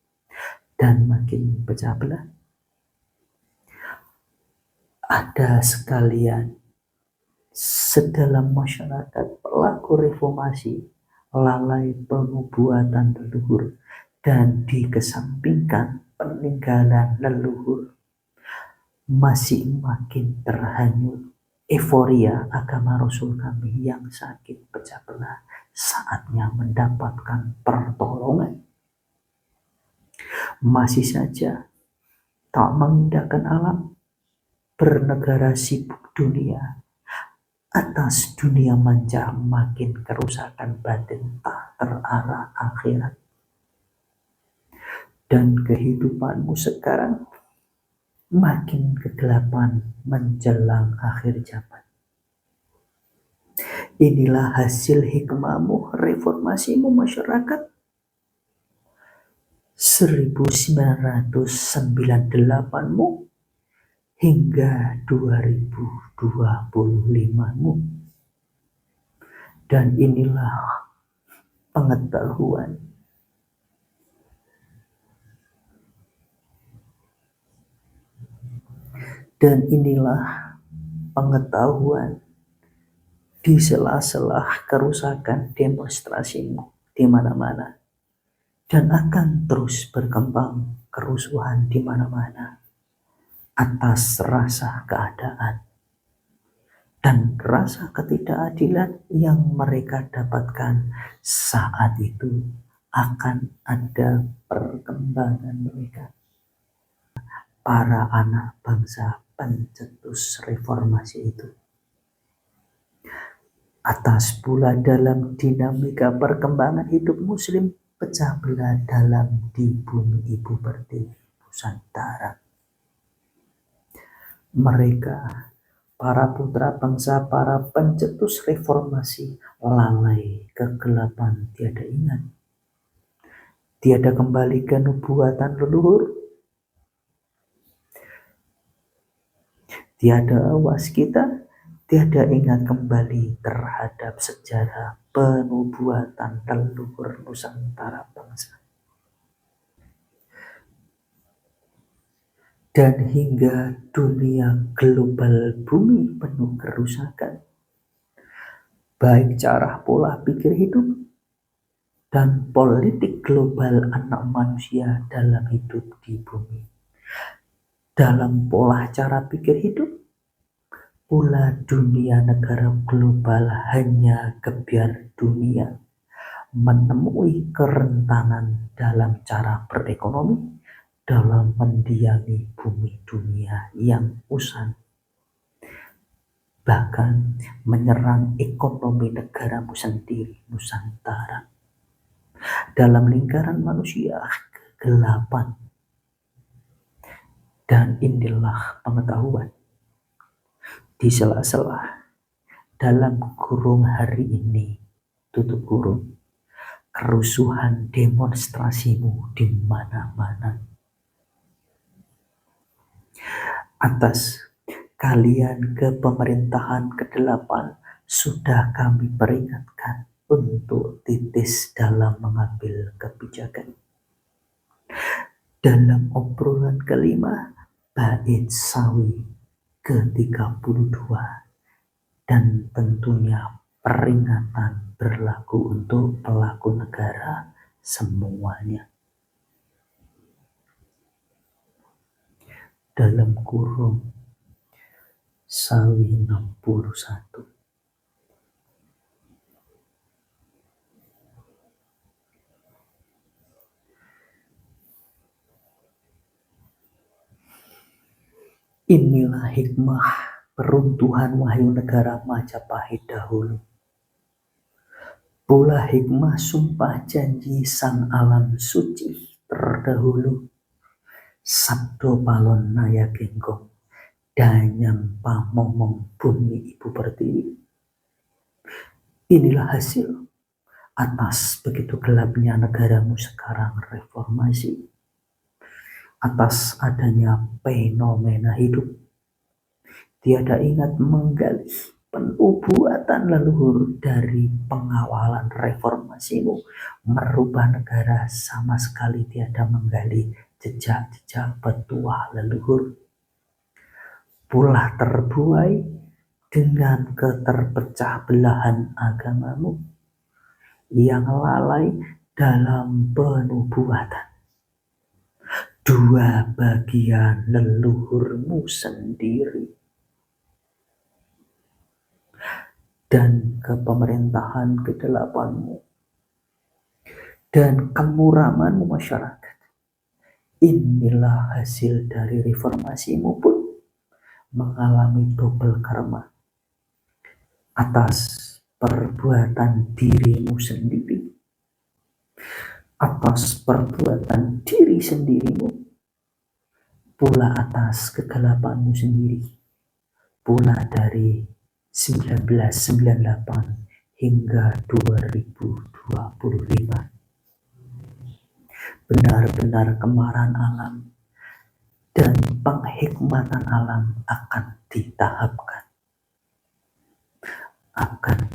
dan makin pecah belah. Ada sekalian sedalam masyarakat pelaku reformasi lalai penubuatan leluhur dan dikesampingkan peninggalan leluhur, masih makin terhanyut euforia agama Rasul kami yang sakit pecah belah saatnya mendapatkan pertolongan. Masih saja tak mengindahkan alam, bernegara sibuk dunia, atas dunia manja makin kerusakan batin tak terarah akhirat. Dan kehidupanmu sekarang makin kegelapan menjelang akhir zaman. Inilah hasil hikmahmu, reformasimu masyarakat 1998mu hingga 2025mu. Dan inilah pengetahuan di sela-sela kerusakan demonstrasimu di mana-mana, dan akan terus berkembang kerusuhan di mana-mana atas rasa keadaan dan rasa ketidakadilan yang mereka dapatkan saat itu. Akan ada perkembangan mereka, para anak bangsa pencetus reformasi itu. Atas pula dalam dinamika perkembangan hidup muslim pecah belah dalam di bumi ibu pertiwi Nusantara. Mereka, para putra bangsa, para pencetus reformasi, lalai kegelapan tiada ingat, tiada kembali ke nubuatan leluhur, tiada waskita, tiada ingat kembali terhadap sejarah penubuatan leluhur Nusantara bangsa. Dan hingga dunia global bumi penuh kerusakan, baik cara pola pikir hidup dan politik global anak manusia dalam hidup di bumi. Dalam pola cara pikir hidup, pula dunia negara global hanya gebiar dunia, menemui kerentanan dalam cara berekonomi, dalam mendiami bumi dunia yang usang, bahkan menyerang ekonomi negaramu sendiri Nusantara. Dalam lingkaran manusia kegelapan, dan inilah pengetahuan di sela-sela dalam kurung hari ini, tutup kurung, kerusuhan demonstrasimu di mana-mana. Atas kalian kepemerintahan ke-8 sudah kami peringatkan untuk titis dalam mengambil kebijakan. Dalam obrolan kelima bait sawi ke-32, dan tentunya peringatan berlaku untuk pelaku negara semuanya. Dalam kurung, Sawi 61. Inilah hikmah peruntuhan wahyu negara Majapahit dahulu. Pula hikmah sumpah janji sang alam suci terdahulu. Sabdo palon naya genggong, danyang pamomong bumi ibu pertiwi. Inilah hasil atas begitu gelapnya negaramu sekarang reformasi. Atas adanya fenomena hidup, tiada ingat menggali penubuatan leluhur dari pengawalan reformasimu merubah negara, sama sekali tiada menggali jejak-jejak petua leluhur. Pula terbuai dengan keterpecah belahan agamamu yang lalai dalam penubuatan dua bagian leluhurmu sendiri. Dan kepemerintahan kedelapanmu dan kemuramanmu masyarakat, inilah hasil dari reformasimu pun mengalami double karma atas perbuatan dirimu sendiri, atas perbuatan diri sendirimu, pula atas kegelapanmu sendiri, pula dari 1998 hingga 2025. Benar-benar kemarahan alam dan penghikmatan alam akan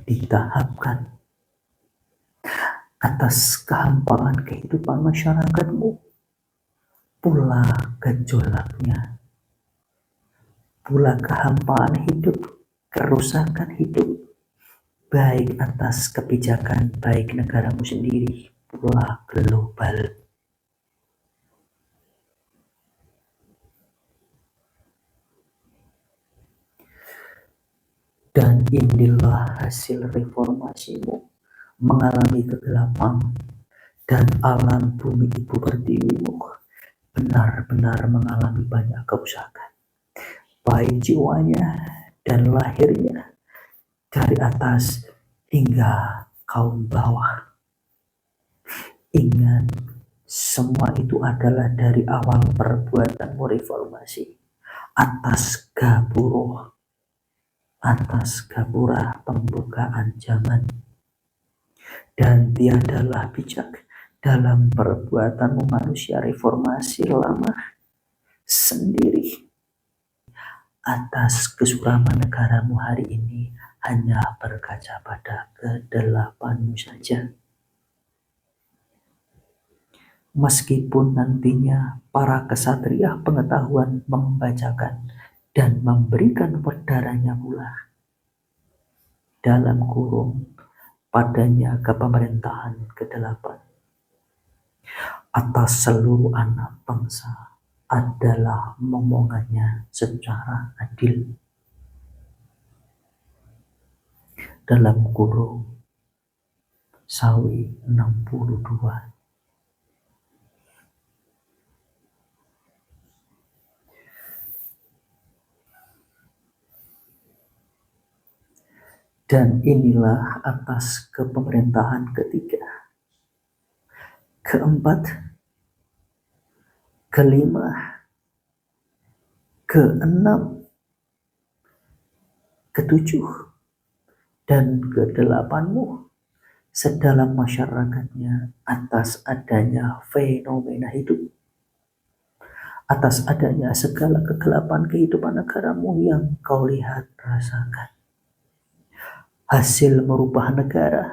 ditahapkan atas kehampaan kehidupan masyarakatmu, pula gejolaknya, pula kehampaan hidup, kerusakan hidup, baik atas kebijakan baik negaramu sendiri, pula global. Dan inilah hasil reformasimu mengalami kegelapan, dan alam bumi ibu pertiwimu benar-benar mengalami banyak kerusakan, baik jiwanya dan lahirnya, dari atas hingga kaum bawah. Ingat, semua itu adalah dari awal perbuatanmu reformasi atas gapura pembukaan zaman. Dan tiadalah bijak dalam perbuatanmu manusia reformasi lama sendiri. Atas kesuraman negaramu hari ini hanya berkaca pada kedelapanmu saja. Meskipun nantinya para kesatria pengetahuan membacakan dan memberikan perdaranya pula dalam kurung padanya kepemerintahan kedelapan atas seluruh anak bangsa adalah momongannya secara adil, dalam kurung Sawi 62. Dan inilah atas kepemerintahan ketiga, keempat, kelima, keenam, ketujuh, dan kedelapanmu sedalam masyarakatnya, atas adanya fenomena hidup, atas adanya segala kegelapan kehidupan negaramu yang kau lihat rasakan. Hasil merubah negara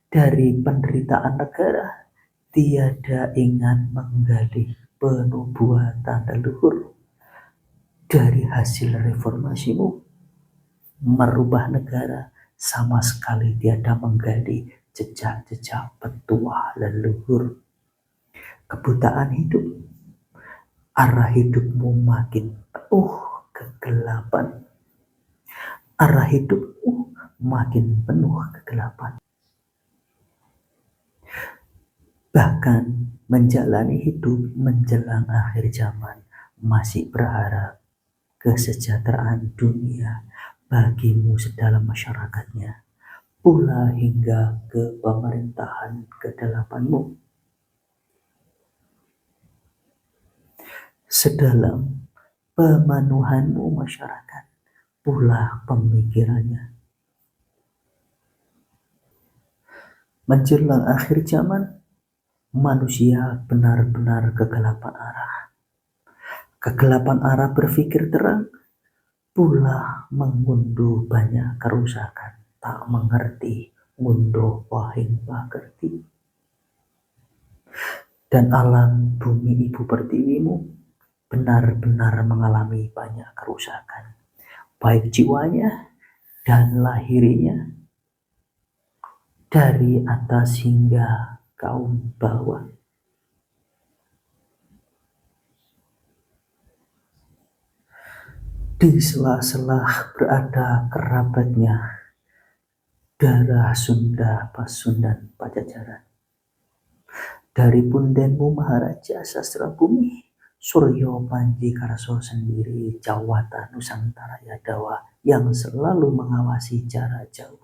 dari penderitaan negara, tiada ingat menggali penubuatan leluhur. Dari hasil reformasimu merubah negara, sama sekali tiada menggali jejak-jejak petua leluhur. Kebutaan hidup, arah hidupmu makin penuh kegelapan. arah hidupmu makin penuh kegelapan. Bahkan menjalani hidup menjelang akhir zaman masih berharap kesejahteraan dunia bagimu sedalam masyarakatnya, pula hingga ke pemerintahan kedelapanmu. Sedalam pemenuhanmu masyarakat, pula pemikirannya. Menjelang akhir zaman, manusia benar-benar kegelapan arah. Kegelapan arah berpikir terang, pula mengunduh banyak kerusakan. Tak mengerti, ngunduh wahing pagerti. Dan alam bumi ibu pertiwimu benar-benar mengalami banyak kerusakan, baik jiwanya dan lahirinya, dari atas hingga kaum bawah. Di sela-sela berada kerabatnya, darah Sunda, Pasundan, Pajajaran. Dari pundenmu Maharaja Sastra Bumi, Suryo Panji Karso sendiri, Jawata Nusantara Yadawa yang selalu mengawasi jarak jauh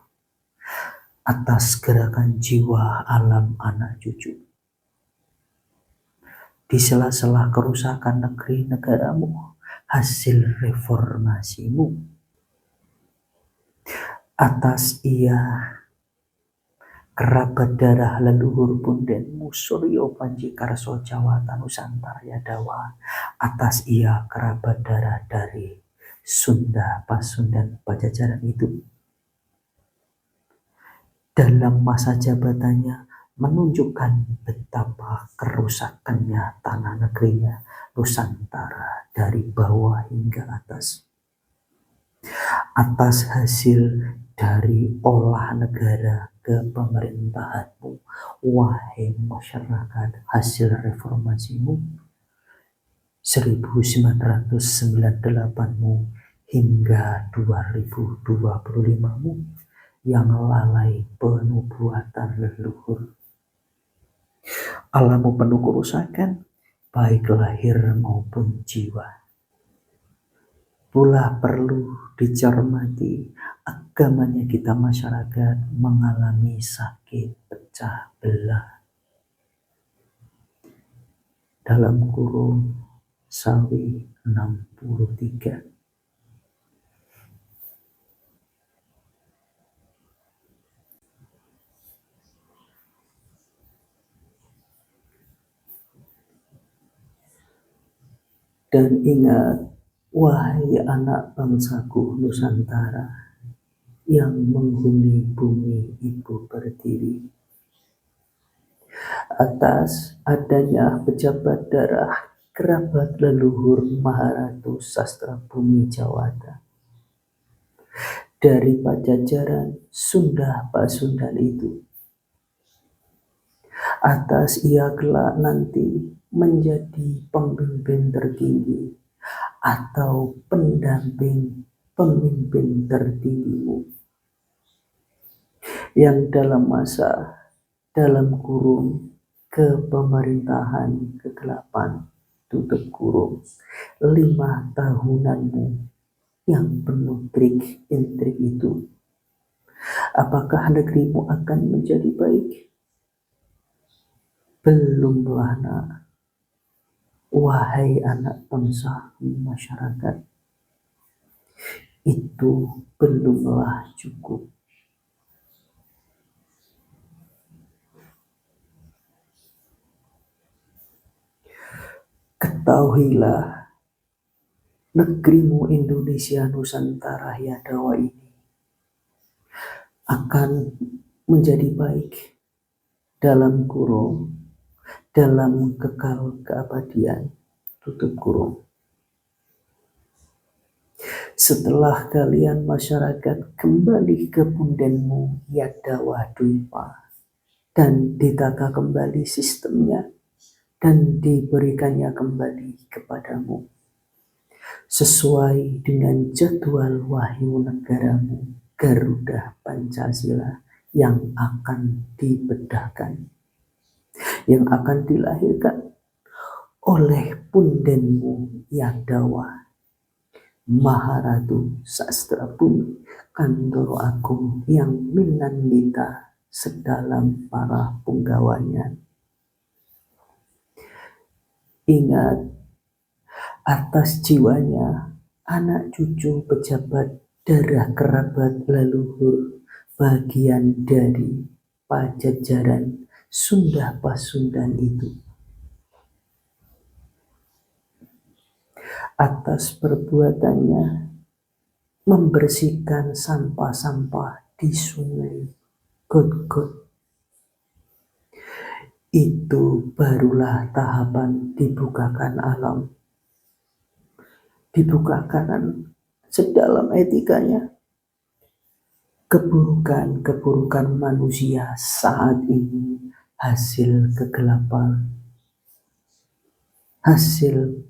atas gerakan jiwa alam anak cucu. Di sela-sela kerusakan negeri negaramu, hasil reformasimu, atas ia kerabat darah leluhur pundenmu Suryo Panji Karso Jawata Nusantara Yadawa, atas ia kerabat darah dari Sunda, Pasundan, Pajajaran itu, dalam masa jabatannya menunjukkan betapa kerusakannya tanah negerinya Nusantara dari bawah hingga atas. Atas hasil dari olah negara ke pemerintahanmu, wahai masyarakat, hasil reformasimu 1998mu hingga 2025mu yang lalai penubuatan leluhur. Alammu penuh kerusakan, baik lahir maupun jiwa. Pula perlu dicermati, agamanya kita masyarakat mengalami sakit pecah belah. Dalam kurung Sawi 63. Dan ingat, wahai anak bangsaku Nusantara yang menghuni bumi ibu pertiwi, atas adanya pejabat darah kerabat leluhur Maharatu Sastra Bumi Jawata dari Pajajaran Sunda Pasundan itu, atas ia kelak nanti menjadi pemimpin tertinggi atau pendamping pemimpin tertinggimu yang dalam dalam kurung kepemerintahan kegelapan tutup kurung 5 tahunanmu yang penuh trik intrik itu, apakah negerimu akan menjadi baik? Belumlah nak. Wahai anak bangsa masyarakat, itu belumlah cukup. Ketahuilah, negerimu Indonesia Nusantara Yadawa ini akan menjadi baik dalam kurung, dalam kekal keabadian tutup kurung. Setelah kalian masyarakat kembali ke pundenmu Yadawa Dwipa dan ditata kembali sistemnya dan diberikannya kembali kepadamu, sesuai dengan jadwal wahyu negaramu, Garuda Pancasila yang akan dibedahkan, yang akan dilahirkan oleh pundenmu Yadawa, Maharatu Sastra Bumi, Kantoro Agung yang minandita sedalam para punggawanya. Ingat, atas jiwanya anak cucu pejabat darah kerabat leluhur bagian dari Pajajaran Sunda Pasundan itu. Atas perbuatannya membersihkan sampah-sampah di sungai got-got. Itu barulah tahapan dibukakan alam, dibukakan sedalam etikanya keburukan manusia saat ini, hasil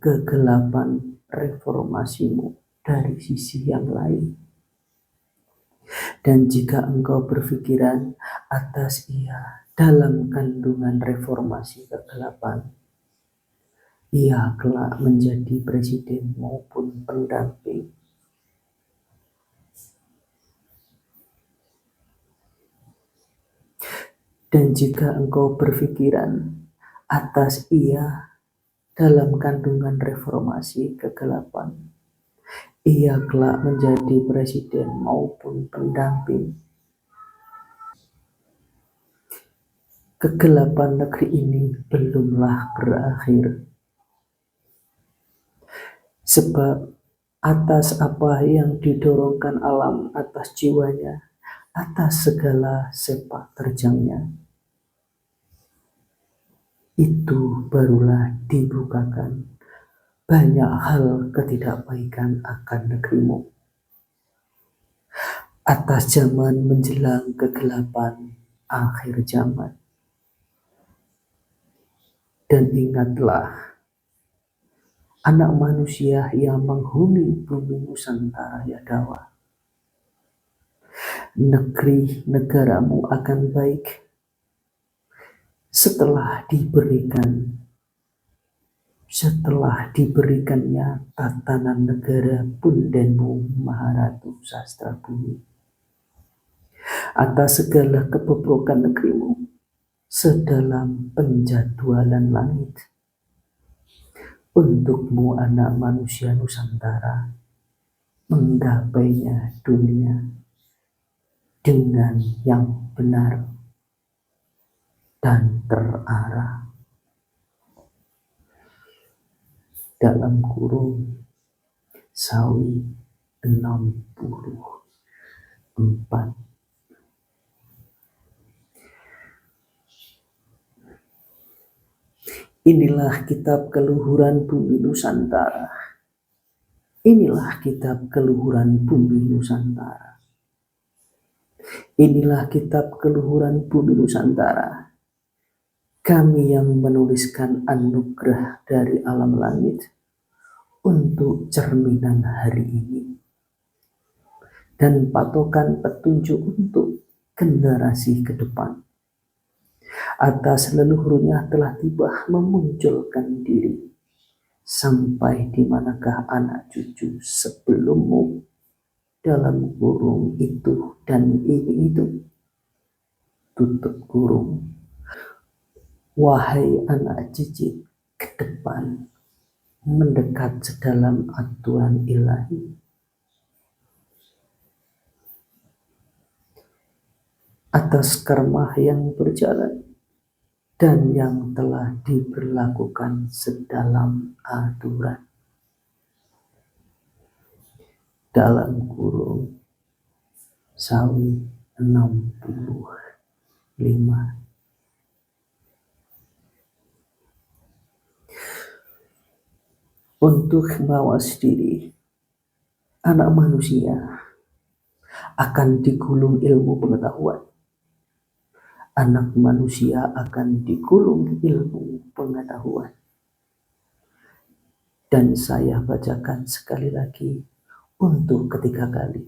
kegelapan reformasimu dari sisi yang lain. Dan jika engkau berpikiran atas ia dalam kandungan reformasi kegelapan, ia kelak menjadi presiden maupun pendamping. Dan jika engkau berpikiran atas ia dalam kandungan reformasi kegelapan, ia kelak menjadi presiden maupun pendamping, kegelapan negeri ini belumlah berakhir. Sebab atas apa yang didorongkan alam atas jiwanya, atas segala sepak terjangnya, itu barulah dibukakan banyak hal ketidakbaikan akan negerimu. Atas zaman menjelang kegelapan akhir zaman. Dan ingatlah, anak manusia yang menghuni bumi Nusantara Yadawa, negeri negaramu akan baik setelah diberikannya tatanan negara pundenmu Maharatu Sastra Bumi. Atas segala kebobrokan negerimu sedalam penjadwalan langit, untukmu anak manusia Nusantara menggapainya dunia dengan yang benar dan terarah. Dalam kurung Sawi 64. Inilah kitab keluhuran bumi Nusantara. Inilah kitab keluhuran bumi Nusantara. Inilah kitab keluhuran bumi Nusantara. Kami yang menuliskan anugerah dari alam langit untuk cerminan hari ini dan patokan petunjuk untuk generasi ke depan. Atas leluhurnya telah tiba memunculkan diri. Sampai di manakah anak cucu sebelummu dalam kurung itu dan ini itu. Tutup kurung. Wahai anak cicit ke depan, mendekat sedalam aturan ilahi. Atas karma yang berjalan dan yang telah diberlakukan sedalam aturan. Dalam kurung Sawi 65. Untuk mawas diri, anak manusia akan digulung ilmu pengetahuan. Anak manusia akan digulung ilmu pengetahuan. Dan saya bacakan sekali lagi untuk ketiga kali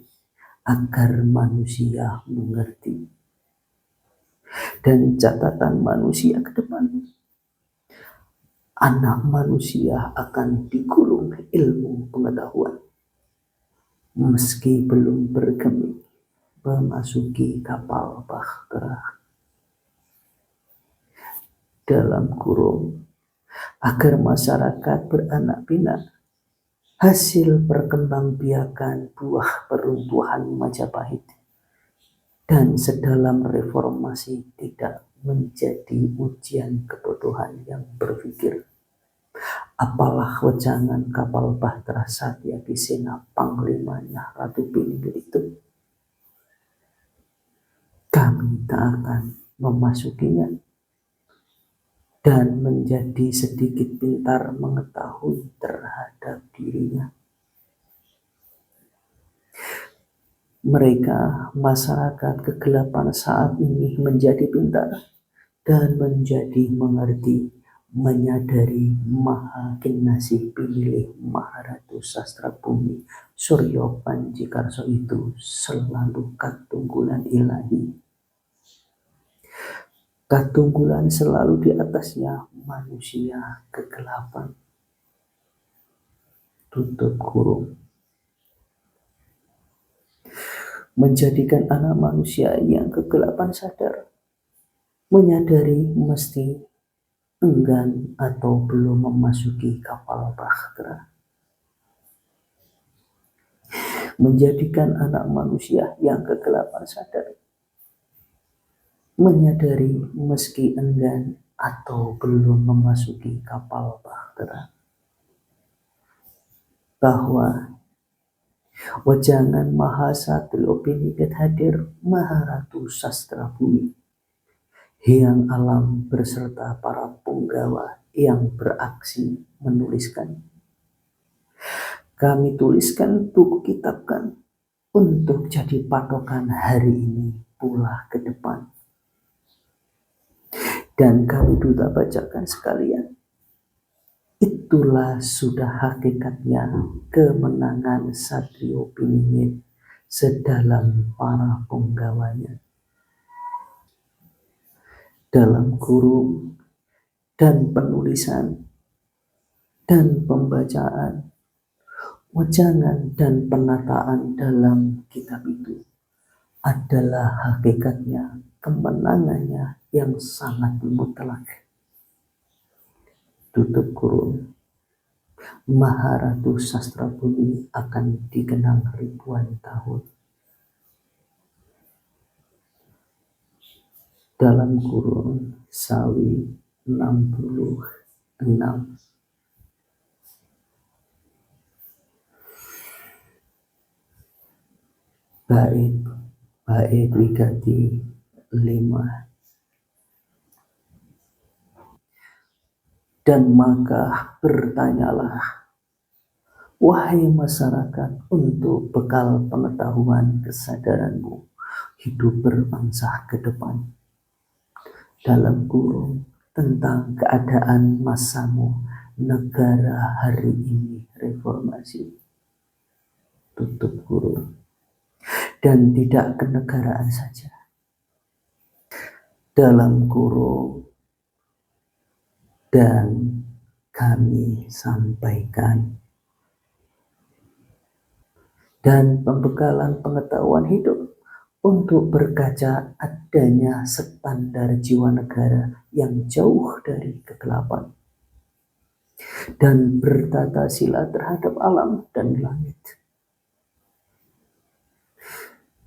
agar manusia mengerti. Dan catatan manusia ke depan, anak manusia akan digulung ilmu pengetahuan meski belum bergeming memasuki kapal bahtera. Dalam kurung, agar masyarakat beranak pinak, hasil perkembangbiakan buah peruntuhan Majapahit, dan sedalam reformasi tidak menjadi ujian kebodohan yang berpikir, apalah wejangan kapal bahtera Satya Bisena panglimanya Ratu Piningit itu. Kami tak akan memasukinya dan menjadi sedikit pintar mengetahui terhadap dirinya. Mereka, masyarakat kegelapan saat ini menjadi pintar dan menjadi mengerti, menyadari Maha Kinasih Pinilih Maharatu Sastra Bumi Suryo Panjikarso itu selalu katunggulan ilahi. Katunggulan selalu di atasnya manusia kegelapan. Tutup kurung. Menjadikan anak manusia yang kegelapan sadar, menyadari mesti enggan atau belum memasuki kapal bahtera. Menjadikan anak manusia yang kegelapan sadar, menyadari meski enggan atau belum memasuki kapal bahtera, bahwa wejangan Mahasatrio Piningit hadir Maharatu Sastra Bumi, Hyang Alam berserta para punggawa yang beraksi menuliskan. Kami tuliskan, buku kitabkan untuk jadi patokan hari ini pula ke depan. Dan kami duta bacakan sekalian. Itulah sudah hakikatnya kemenangan Satrio Piningit sedalam para penggawanya. Dalam kurung dan penulisan dan pembacaan, wejangan dan penataan dalam kitab itu adalah hakikatnya kemenangannya yang sangat mutlak. Tutup kurung. Maharatu Sastra Bumi akan dikenang ribuan tahun. Dalam kurung Sawi 66. Bait wigati 5. Dan maka bertanyalah, wahai masyarakat, untuk bekal pengetahuan kesadaranmu hidup berbangsa ke depan. Dalam kurung tentang keadaan masamu negara hari ini reformasi. Tutup kurung. Dan tidak kenegaraan saja. Dalam kurung, dan kami sampaikan, dan pembekalan pengetahuan hidup untuk berkaca adanya standar jiwa negara yang jauh dari kegelapan dan bertata sila terhadap alam dan langit.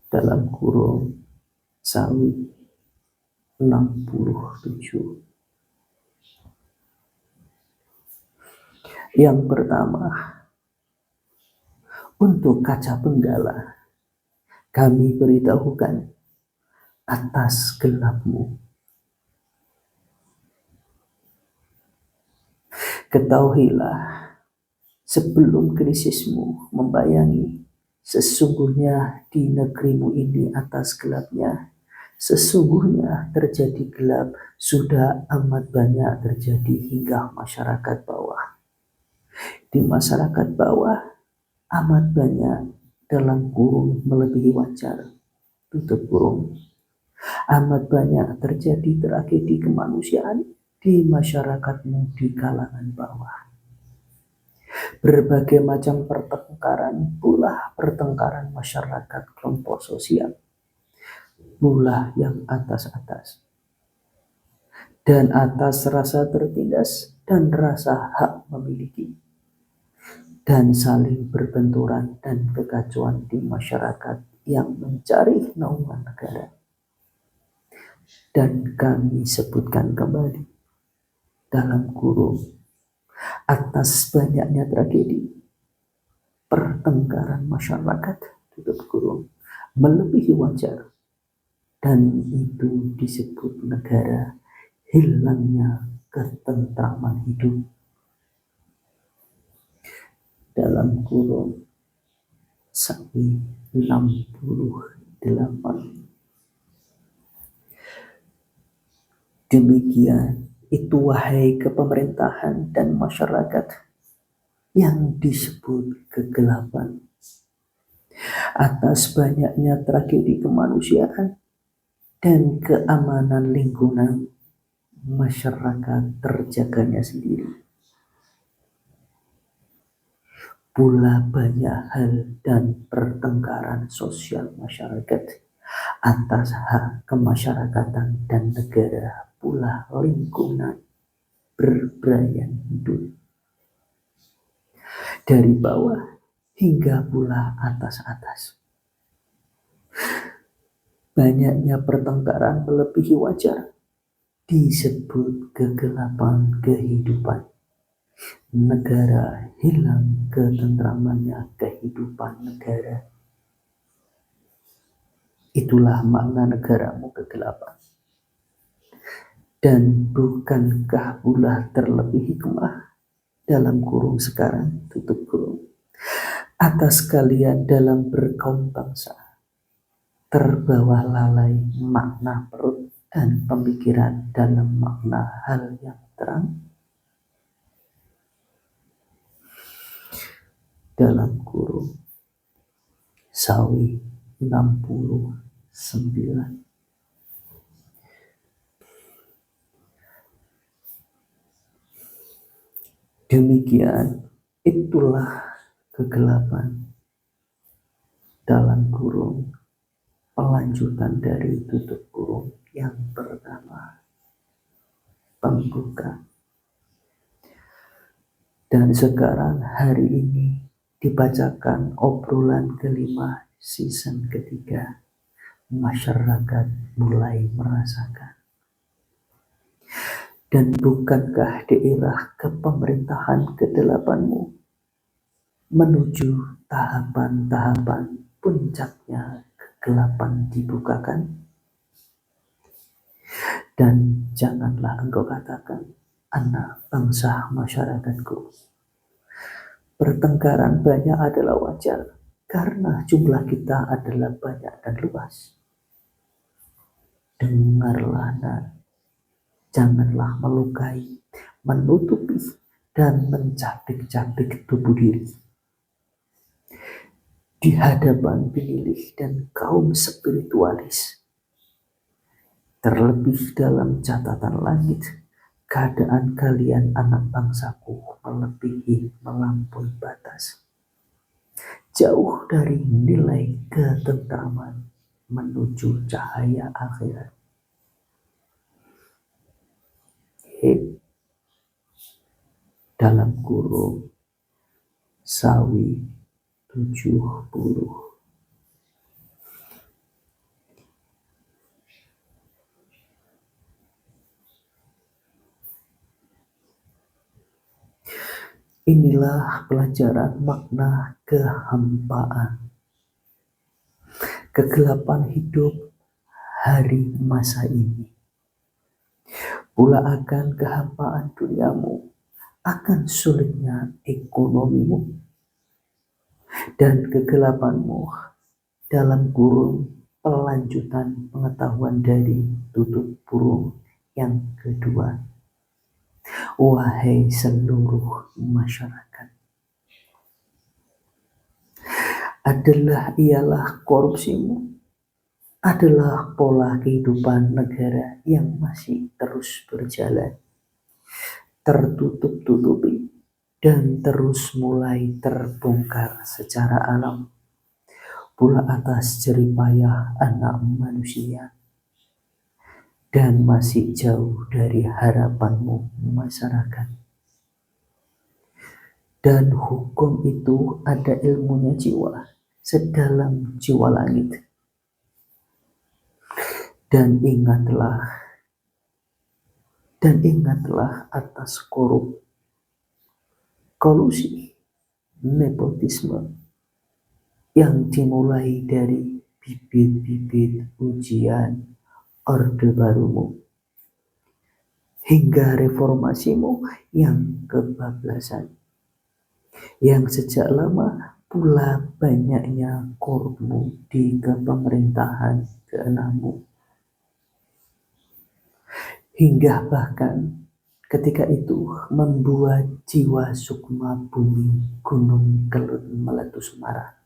Dalam kurung Sawi 67. Yang pertama, untuk kaca benggala, kami beritahukan atas gelapmu. Ketahuilah, sebelum krisismu membayangi, sesungguhnya di negerimu ini atas gelapnya, sesungguhnya terjadi gelap sudah amat banyak terjadi hingga masyarakat bawah. Di masyarakat bawah amat banyak dalam kurung melebihi wajar, tutup kurung. Amat banyak terjadi tragedi kemanusiaan di masyarakatmu di kalangan bawah. Berbagai macam pertengkaran, pula pertengkaran masyarakat kelompok sosial, pula yang atas-atas. Dan atas rasa tertindas dan rasa hak memiliki. Dan saling berbenturan dan kekacauan di masyarakat yang mencari naungan negara. Dan kami sebutkan kembali dalam kurung, atas banyaknya tragedi pertengkaran masyarakat, tutup kurung, melebihi wajar, dan itu disebut negara, hilangnya ketentraman hidup, dalam kurung Sawi 68. Demikian itu wahai kepemerintahan dan masyarakat yang disebut kegelapan. Atas banyaknya tragedi kemanusiaan dan keamanan lingkungan masyarakat terjaganya sendiri. Pula banyak hal dan pertengkaran sosial masyarakat atas hak kemasyarakatan dan negara, pula lingkungan berbrayan hidup. Dari bawah hingga pula atas-atas. Banyaknya pertengkaran melebihi wajar disebut kegelapan kehidupan. Negara hilang ketentramannya kehidupan negara. Itulah makna negaramu kegelapan. Dan bukankah pula terlebih hikmah dalam kurung sekarang, tutup kurung, atas kalian dalam berkaum bangsa, terbawa lalai makna perut dan pemikiran dalam makna hal yang terang, dalam kurung Sawi 69. Demikian itulah kegelapan, dalam kurung pelanjutan dari tutup kurung yang pertama, pembuka. Dan sekarang hari ini dibacakan obrolan kelima season ketiga. Masyarakat mulai merasakan. Dan bukankah daerah kepemerintahan ke-8-mu menuju tahapan-tahapan puncaknya kegelapan dibukakan? Dan janganlah engkau katakan, anak bangsa masyarakatku, pertengkaran banyak adalah wajar karena jumlah kita adalah banyak dan luas. Dengarlah, dan janganlah melukai, menutupi, dan mencabik-cabik tubuh diri di hadapan pemilih dan kaum spiritualis. Terlebih dalam catatan langit, keadaan kalian anak bangsaku melebihi melampaui batas. Jauh dari nilai ketentraman menuju cahaya akhirat. Dalam kurung Sawi 70. Inilah pelajaran makna kehampaan, kegelapan hidup hari masa ini. Pula akan kehampaan duniamu, akan sulitnya ekonomimu, dan kegelapanmu dalam kurung pelanjutan pengetahuan dari tutup kurung yang kedua. Wahai seluruh masyarakat, ialah korupsimu adalah pola kehidupan negara yang masih terus berjalan, tertutup-tutupi, dan terus mulai terbongkar secara alam pula atas jeripayah anak manusia, dan masih jauh dari harapanmu masyarakat. Dan hukum itu ada ilmunya jiwa, sedalam jiwa langit. Dan ingatlah atas kolusi, nepotisme yang dimulai dari bibit-bibit ujian Orde Barumu hingga reformasimu yang kebablasan, yang sejak lama pula banyaknya korupmu di kepemerintahan keenammu. Hingga bahkan ketika itu membuat jiwa sukma bumi gunung kelut meletus marah.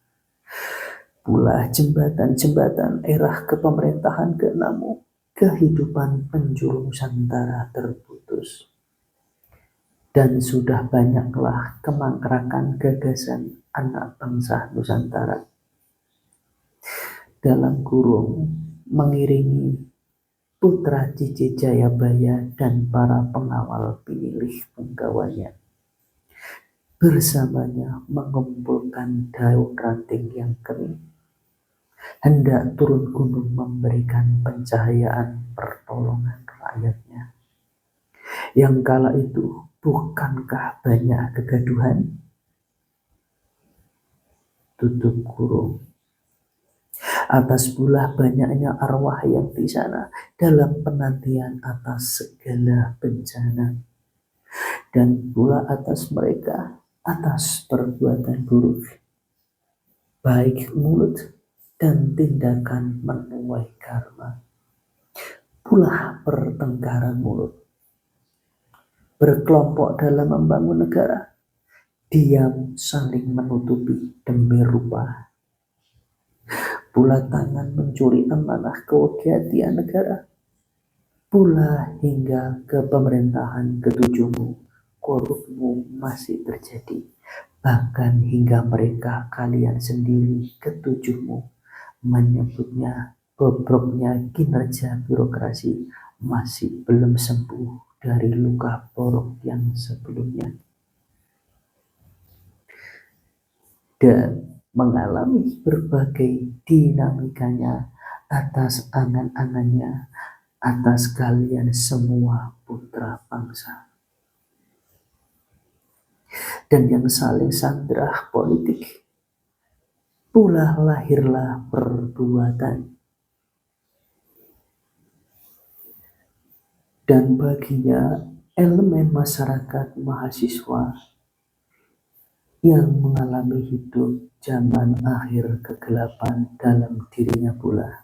Pula jembatan-jembatan era kepemerintahan keenammu, kehidupan penjuru Nusantara terputus. Dan sudah banyaklah kemangkrakan gagasan anak bangsa Nusantara. Dalam kurung mengiringi putra Cici Jayabaya dan para pengawal pilih penggawanya. Bersamanya mengumpulkan daun ranting yang kering, hendak turun gunung memberikan pencahayaan pertolongan rakyatnya. Yang kala itu bukankah banyak kegaduhan? Tutup kurung. Atas pula banyaknya arwah yang di sana dalam penantian atas segala bencana. Dan pula atas mereka, atas perbuatan buruk, baik mulut dan tindakan menuai karma. Pula pertengkaran mulut, berkelompok dalam membangun negara, diam saling menutupi demi rupa. Pula tangan mencuri amanah kewigatian negara. Pula hingga ke pemerintahan ketujuhmu, korupmu masih terjadi. Bahkan hingga mereka kalian sendiri ketujuhmu menyebutnya bobroknya kinerja birokrasi masih belum sembuh dari luka borok yang sebelumnya. Dan mengalami berbagai dinamikanya atas angan-angannya, atas kalian semua putra bangsa. Dan yang saling sandrah politik, pula lahirlah perbuatan. Dan baginya elemen masyarakat mahasiswa yang mengalami hidup zaman akhir kegelapan dalam dirinya pula,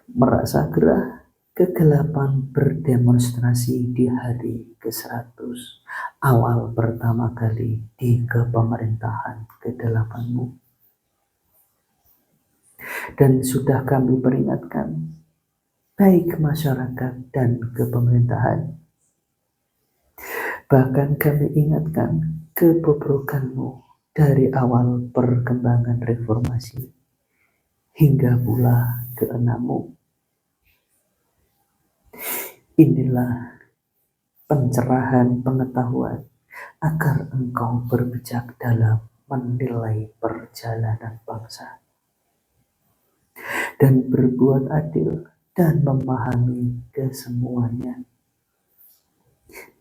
merasa gerah kegelapan berdemonstrasi di hari ke-100 awal pertama kali di kepemerintahan ke-8-mu. Dan sudah kami peringatkan, baik masyarakat dan kepemerintahan. Bahkan kami ingatkan kebobrokanmu dari awal perkembangan reformasi hingga pula ke-6-mu. Inilah pencerahan pengetahuan agar engkau berbijak dalam menilai perjalanan bangsa dan berbuat adil dan memahami kesemuanya,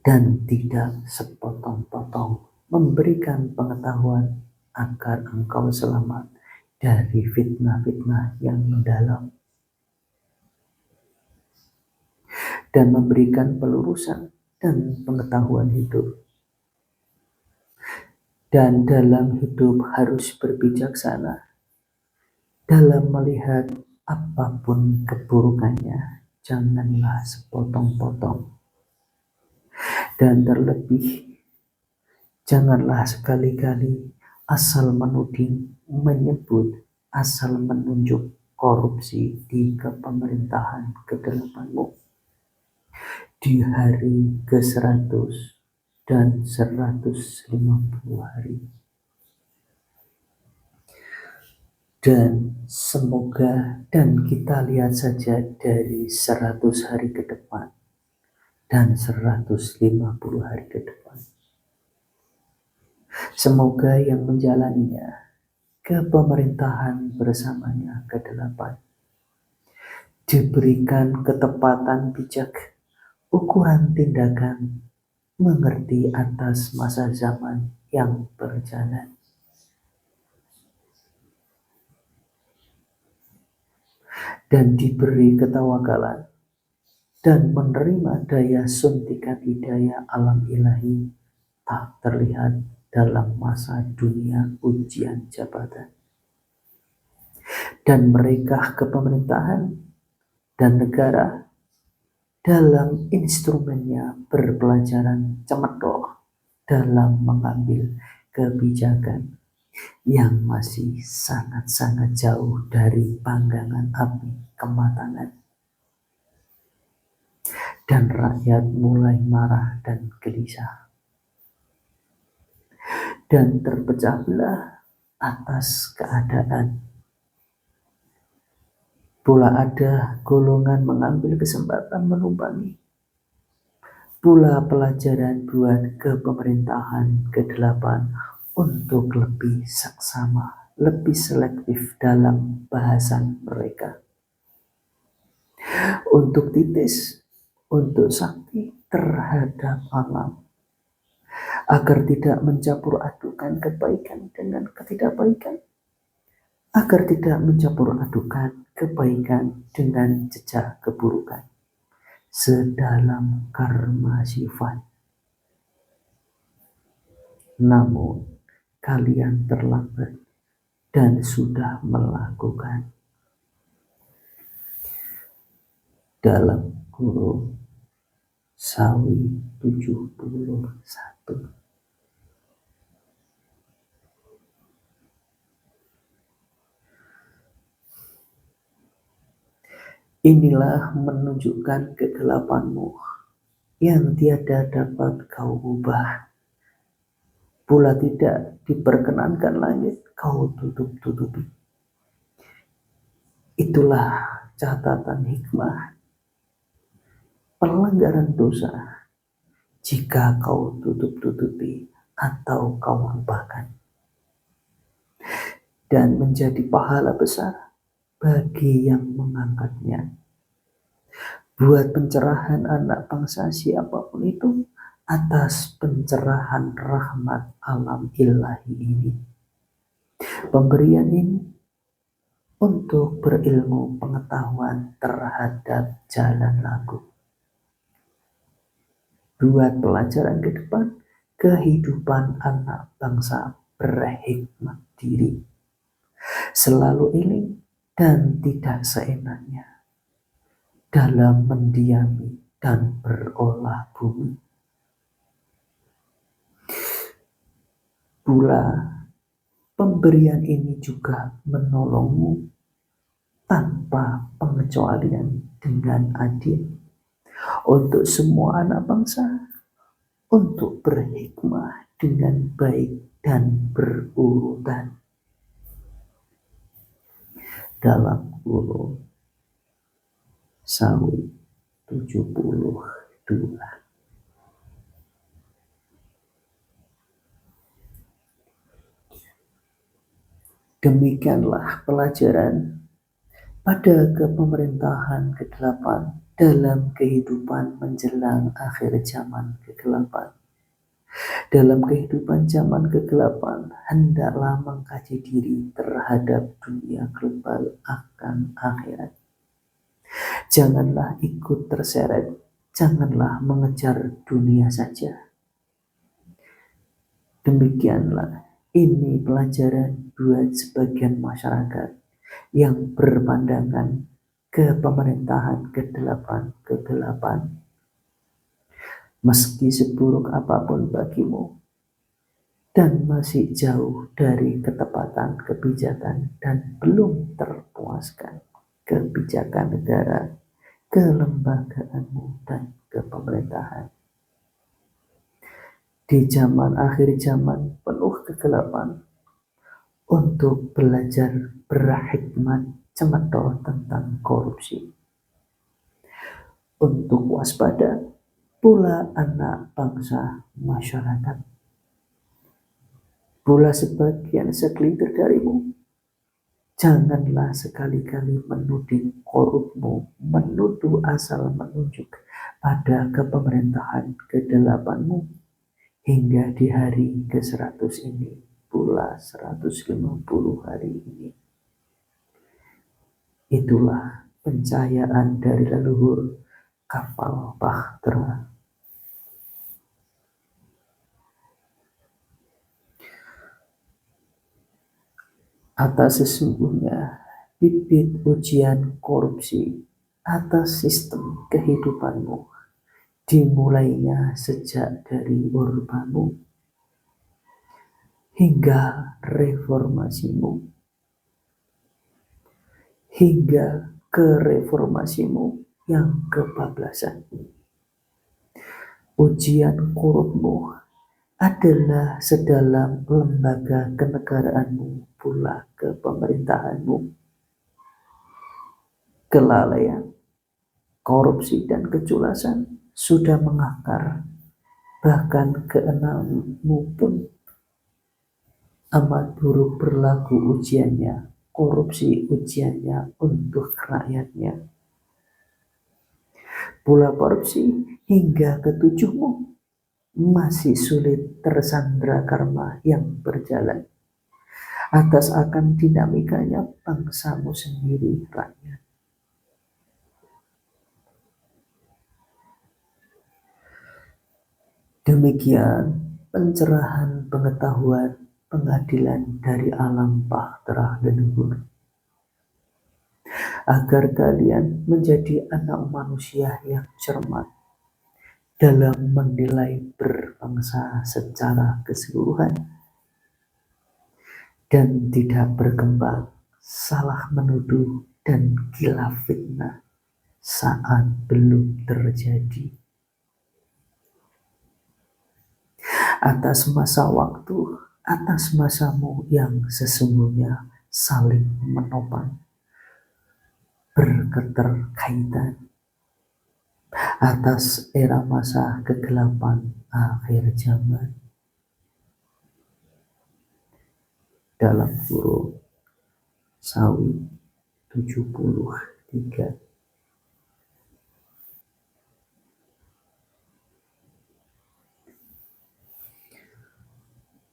dan tidak sepotong-potong memberikan pengetahuan agar engkau selamat dari fitnah-fitnah yang mendalam, dan memberikan pelurusan dan pengetahuan hidup. Dan dalam hidup harus berbijaksana dalam melihat apapun keburukannya, janganlah sepotong-potong. Dan terlebih, janganlah sekali-kali asal menuding, menyebut, asal menunjuk korupsi di kepemerintahan ke-8-mu di hari ke-100 dan 150 hari. Dan semoga, dan kita lihat saja dari 100 hari ke depan dan 150 hari ke depan. Semoga yang menjalaninya kepemerintahan bersamanya ke-8 diberikan ketepatan bijak, ukuran tindakan, mengerti atas masa zaman yang berjalan. Dan diberi ketawakalan dan menerima daya suntikan hidayah alam ilahi tak terlihat dalam masa dunia ujian jabatan. Dan mereka kepemerintahan dan negara dalam instrumennya berpelajaran cemerlang dalam mengambil kebijakan yang masih sangat-sangat jauh dari panggangan api kematangan. Dan rakyat mulai marah dan gelisah dan terpecah belah atas keadaan. Pula ada golongan mengambil kesempatan menumpangi. Pula pelajaran buat kepemerintahan ke-8 untuk lebih saksama, lebih selektif dalam bahasan mereka. Untuk titis, untuk sakti terhadap alam, agar tidak mencampur adukan kebaikan dengan ketidakbaikan, agar tidak mencampur adukan kebaikan dengan jejak keburukan, sedalam karma sifat. Namun kalian terlambat dan sudah melakukan. Dalam kurung Sawi 71. Inilah menunjukkan kegelapanmu yang tiada dapat kau ubah. Pula tidak diperkenankan langit kau tutup-tutupi. Itulah catatan hikmah pelanggaran dosa jika kau tutup-tutupi atau kau lupakan. Dan menjadi pahala besar bagi yang mengangkatnya. Buat pencerahan anak bangsa siapapun itu atas pencerahan rahmat alam ilahi ini. Pemberian ini untuk berilmu pengetahuan terhadap jalan laku. Buat pelajaran ke depan, kehidupan anak bangsa berhikmat diri. Selalu iling dan tidak seenaknya dalam mendiami dan berolah bumi. Pula pemberian ini juga menolongmu tanpa pengecualian dengan adil untuk semua anak bangsa, untuk berhikmah dengan baik dan berurutan. Dalam kurung Sawi 72. Demikianlah pelajaran pada kepemerintahan ke-8 dalam kehidupan menjelang akhir zaman ke-8. Dalam kehidupan zaman ke-8, hendaklah mengkaji diri terhadap dunia global akan akhirat. Janganlah ikut terseret, janganlah mengejar dunia saja. Demikianlah, ini pelajaran buat sebagian masyarakat yang berpandangan ke pemerintahan ke-8 meski seburuk apapun bagimu, dan masih jauh dari ketepatan kebijakan dan belum terpuaskan kebijakan negara, kelembagaanmu, dan kepemerintahan. Di zaman akhir zaman penuh kegelapan, untuk belajar berhikmat cemerlang tentang korupsi. Untuk waspada pula anak bangsa masyarakat. Pula sebagian segelintir darimu, janganlah sekali-kali menuding korupmu, menuduh asal menunjuk pada kepemerintahan ke-8mu, hingga di hari ke-100 ini, pula 150 hari ini. Itulah pencahayaan dari leluhur kapal Bahtera. Atas sesungguhnya bibit ujian korupsi atas sistem kehidupanmu, dimulainya sejak dari urbamu hingga reformasimu, hingga ke reformasimu yang ke-14. Ujian korupmu adalah sedalam lembaga kenegaraanmu pula kepemerintahanmu. Kelalaian, korupsi, dan keculasan sudah mengakar, bahkan keenammu pun amat buruk berlaku ujiannya, korupsi ujiannya untuk rakyatnya. Pula korupsi hingga ke-7mu masih sulit tersandra karma yang berjalan atas akan dinamikanya bangsamu sendiri, rakyat. Demikian pencerahan pengetahuan pengadilan dari alam bahtera leluhur, agar kalian menjadi anak manusia yang cermat dalam menilai berbangsa secara keseluruhan, dan tidak berkembang salah menuduh dan gila fitnah saat belum terjadi. Atas masa waktu, atas masamu yang sesungguhnya saling menopang, berketerkaitan, atas era masa kegelapan akhir zaman. Dalam kurung Sawi 73.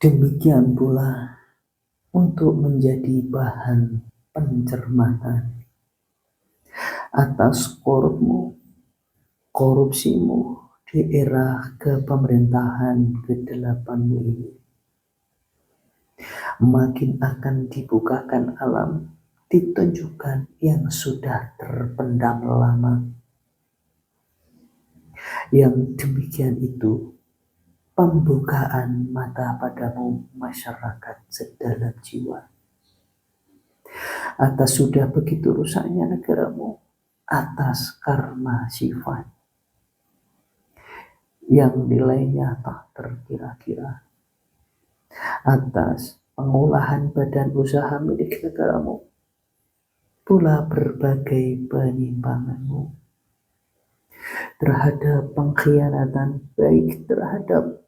Demikian pula untuk menjadi bahan pencermatan atas korupsimu di era kepemerintahan ke-8mu ini, makin akan dibukakan alam, ditunjukkan yang sudah terpendam lama. Yang demikian itu pembukaan mata padamu, masyarakat sedalam jiwa, atas sudah begitu rusaknya negaramu, atas karma sifat yang nilainya tak terkira-kira, atas pengolahan badan usaha milik negaramu, pula berbagai penyimpanganmu terhadap pengkhianatan, baik terhadap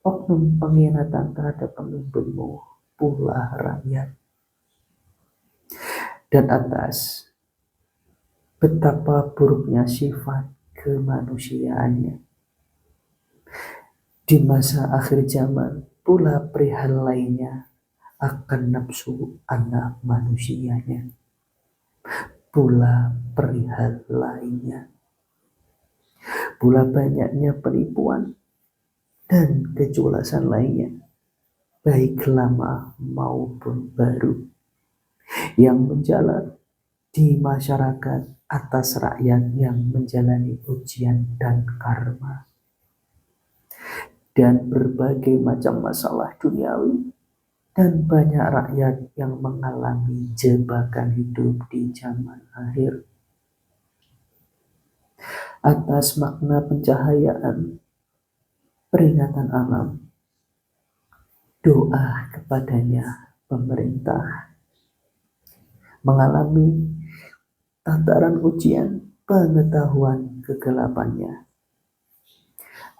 oknum pengkhianatan terhadap pemimpinmu, pula rakyat, dan atas betapa buruknya sifat kemanusiaannya. Di masa akhir zaman pula perihal lainnya akan nafsu anak manusianya, pula perihal lainnya, pula banyaknya penipuan dan keculasan lainnya, baik lama maupun baru, yang menjalar di masyarakat atas rakyat yang menjalani ujian dan karma. dan berbagai macam masalah duniawi, dan banyak rakyat yang mengalami jebakan hidup di zaman akhir. Atas makna pencahayaan, peringatan alam, doa kepadanya, pemerintah mengalami tataran ujian pengetahuan kegelapannya.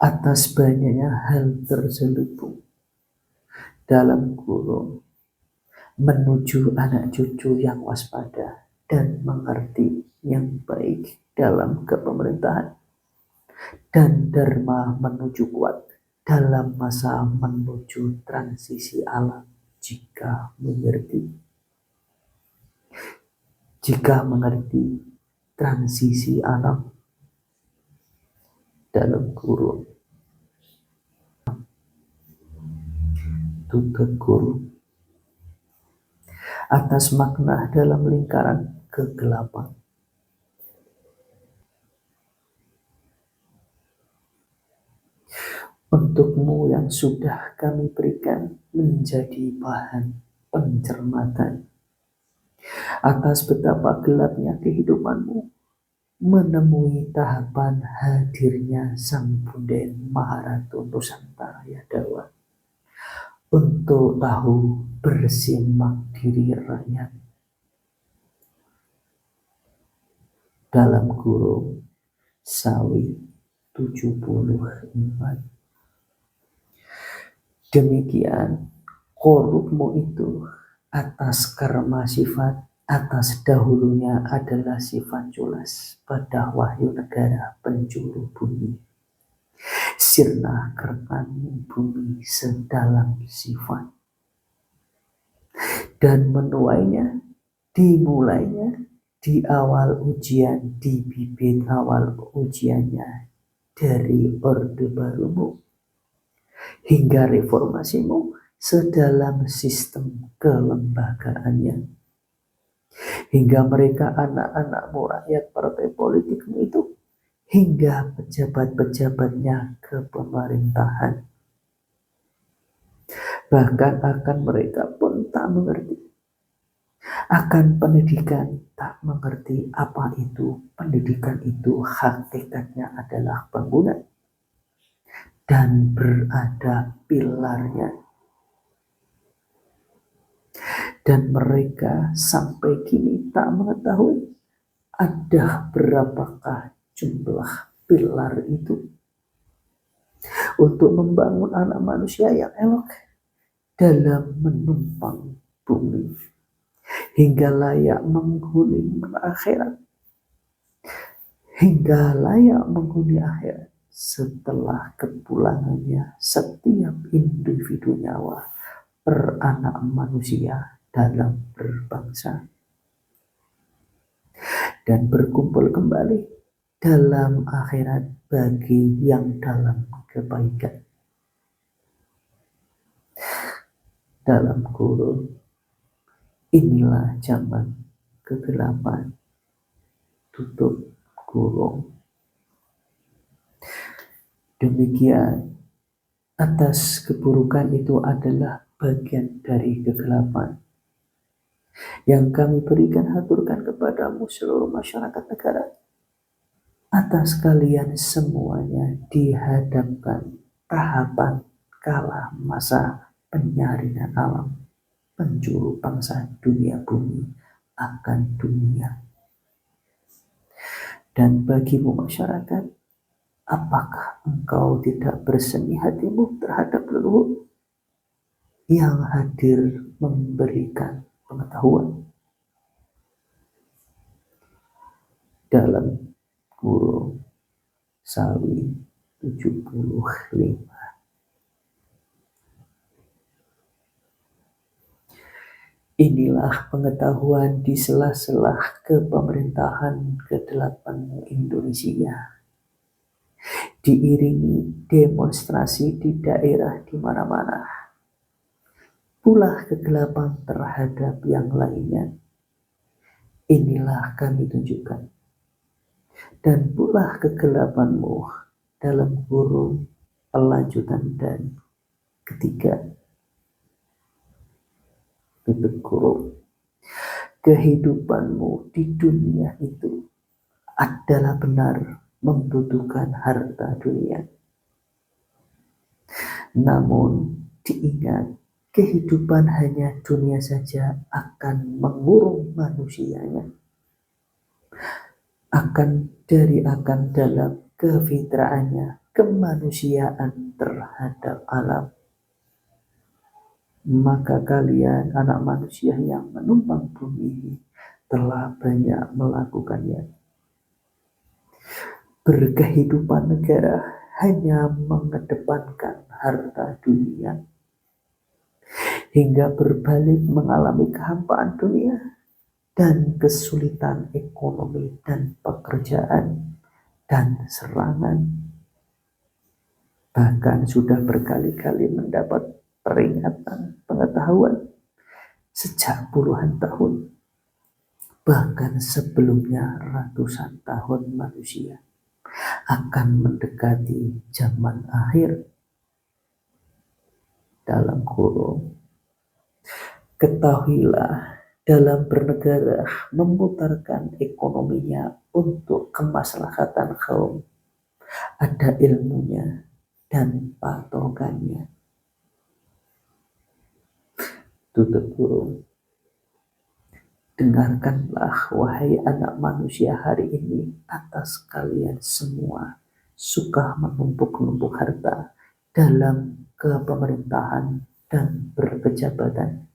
Atas banyaknya hal terselubung dalam kurung menuju anak cucu yang waspada dan mengerti yang baik dalam kepemerintahan, dan dharma menuju kuat dalam masa menuju transisi alam jika mengerti transisi alam dalam kurung tutup kurung atas makna dalam lingkaran kegelapan. Untukmu yang sudah kami berikan menjadi bahan pencermatan atas betapa gelapnya kehidupanmu menemui tahapan hadirnya Sang Bunden Maharatu Nusantara Yadawa untuk tahu bersimak diri rakyat dalam kurung Sawi 74. Demikian korupmu itu atas karma sifat, atas dahulunya adalah sifat culas pada wahyu negara penjuru bumi. Sirna kertani bumi sedalam sifat, dan menuainya dimulainya di awal ujian, di bibit awal ujiannya dari Orde Barumu hingga reformasimu sedalam sistem kelembagaannya, hingga mereka anak-anakmu rakyat partai politikmu itu, hingga pejabat-pejabatnya ke pemerintahan. Bahkan akan mereka pun tak mengerti akan pendidikan, tak mengerti apa itu pendidikan. Itu hakikatnya adalah bangunan dan berada pilarnya, dan mereka sampai kini tak mengetahui ada berapakah jumlah pilar itu untuk membangun anak manusia yang elok dalam menumpang bumi hingga layak menghuni akhirat, hingga layak menghuni akhirat setelah kepulangannya setiap individu nyawa per anak manusia dalam berbangsa, dan berkumpul kembali dalam akhirat bagi yang dalam kebaikan. Dalam kurung, inilah zaman kegelapan, tutup kurung. Demikian, atas keburukan itu adalah bagian dari kegelapan yang kami berikan haturkan kepadamu seluruh masyarakat negara. Atas kalian semuanya dihadapkan tahapan kala masa penyaringan alam penjuru bangsa dunia bumi akan dunia. Dan bagimu masyarakat, apakah engkau tidak berseni hatimu terhadap leluhur yang hadir memberikan pengetahuan? Dalam kurung Sawi 75. Inilah pengetahuan di sela-sela kepemerintahan ke-8 Indonesia, diiringi demonstrasi di daerah di mana-mana, pula kegelapan terhadap yang lainnya. Inilah kami tunjukkan, dan pula kegelapanmu dalam kurung Lanjutan dan ketiga, tutup kurung. Kehidupanmu di dunia itu adalah benar membutuhkan harta dunia. Namun diingat, kehidupan hanya dunia saja akan mengurung manusianya. Akan dalam kefitraannya kemanusiaan terhadap alam. Maka kalian anak manusia yang menumpang bumi ini telah banyak melakukannya. Berkehidupan negara hanya mengedepankan harta dunia, hingga berbalik mengalami kehampaan dunia dan kesulitan ekonomi dan pekerjaan dan serangan. Bahkan sudah berkali-kali mendapat peringatan pengetahuan sejak puluhan tahun, bahkan sebelumnya ratusan tahun manusia akan mendekati zaman akhir. Dalam kurung, ketahuilah, dalam bernegara memutarkan ekonominya untuk kemaslahatan kaum, ada ilmunya dan patokannya. Tutup kurung. Dengarkanlah wahai anak manusia hari ini, atas kalian semua suka menumpuk-numpuk harta dalam kepemerintahan dan berkejabatan.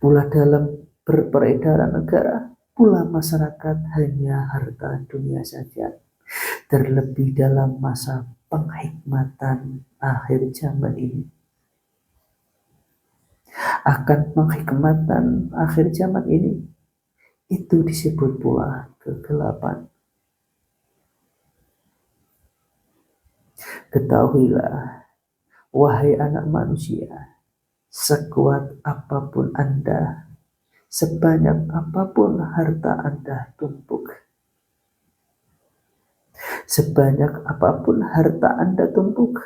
Pula dalam berperedaran negara, pula masyarakat hanya harta dunia saja. Terlebih dalam masa penghikmatan akhir zaman ini. Akan penghikmatan akhir zaman ini, itu disebut pula kegelapan. Ketahuilah, wahai anak manusia, sekuat apapun Anda, sebanyak apapun harta Anda tumpuk, sebanyak apapun harta Anda tumpuk,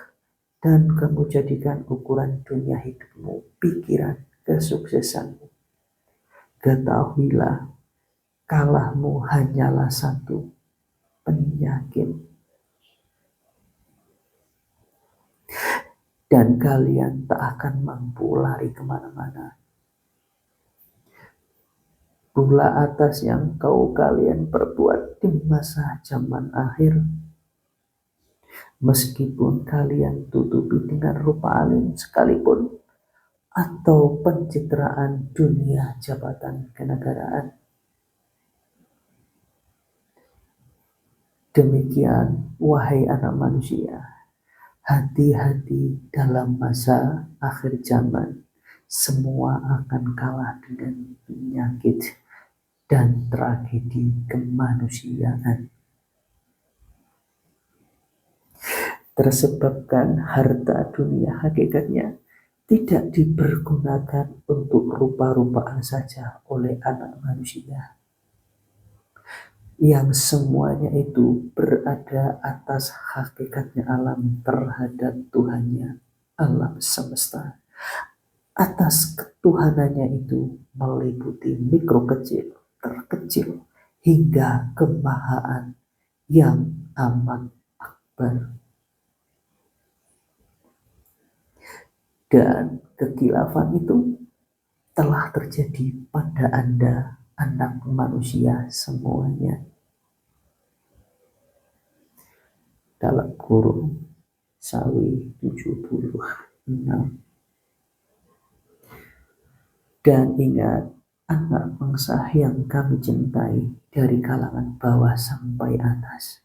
dan kamu jadikan ukuran dunia hidupmu, pikiran, kesuksesanmu, ketahuilah, kalahmu hanyalah satu, penyakit. Dan kalian tak akan mampu lari kemana-mana. Pula atas yang kalian perbuat di masa zaman akhir. Meskipun kalian tutupi dengan rupa alim sekalipun, atau pencitraan dunia jabatan kenegaraan. Demikian, wahai anak manusia, hati-hati dalam masa akhir zaman. Semua akan kalah dengan penyakit dan tragedi kemanusiaan. Tersebabkan harta dunia hakikatnya tidak dipergunakan untuk rupa-rupaan saja oleh anak manusia, yang semuanya itu berada atas hakikatnya alam terhadap Tuhannya, alam semesta. Atas ketuhanannya itu meliputi mikro kecil, terkecil, hingga kemahaan yang amat akbar. Dan kekilafan itu telah terjadi pada Anda, anak manusia semuanya. Dalam kurung Sawi 76. Dan ingat, anak bangsa yang kami cintai, dari kalangan bawah sampai atas.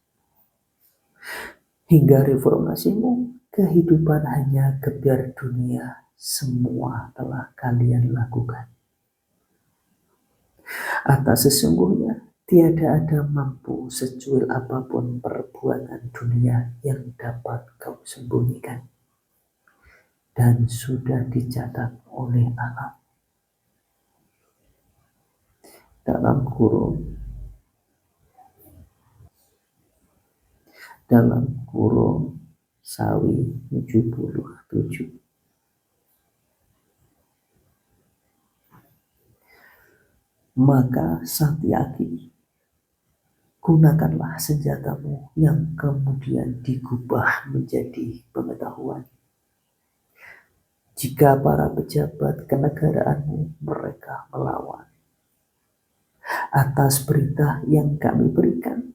Hingga reformasimu, kehidupan hanya gebyar dunia, semua telah kalian lakukan. Atas sesungguhnya, tiada ada mampu secuil apapun perbuatan dunia yang dapat kau sembunyikan. Dan sudah dicatat oleh alam. Dalam kurung Sawi 77. Maka Satyaki, gunakanlah senjatamu yang kemudian digubah menjadi pengetahuan. Jika para pejabat kenegaraanmu mereka melawan atas berita yang kami berikan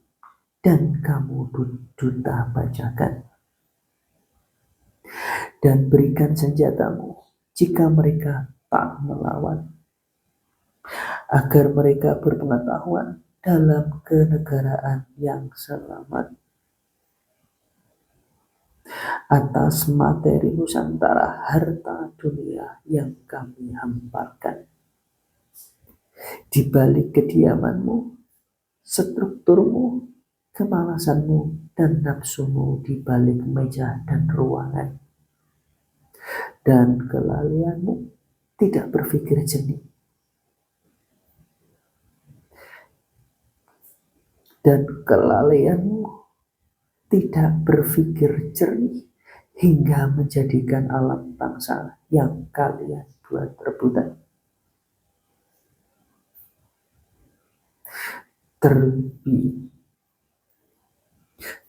dan kamu duta bacakan, dan berikan senjatamu jika mereka tak melawan, agar mereka berpengetahuan dalam kenegaraan yang selamat atas materi Nusantara, harta dunia yang kami hamparkan. Di balik kediamanmu, strukturmu, kemalasanmu, dan nafsumu di balik meja dan ruangan, dan kelalaianmu tidak berpikir jernih, hingga menjadikan alam bangsa yang kalian buat rebutan.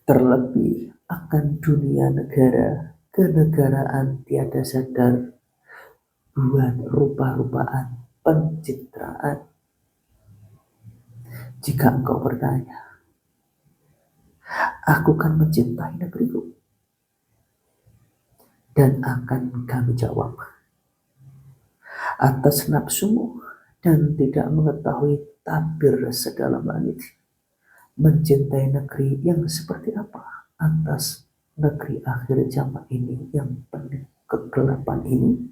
Terlebih akan dunia negara, kenegaraan tiada sadar, buat rupa-rupaan pencitraan. Jika engkau bertanya, aku kan mencintai negeriku, dan akan kami jawab, atas nafsumu dan tidak mengetahui tabir sedalam langit, mencintai negeri yang seperti apa atas negeri akhir zaman ini yang penuh kegelapan ini.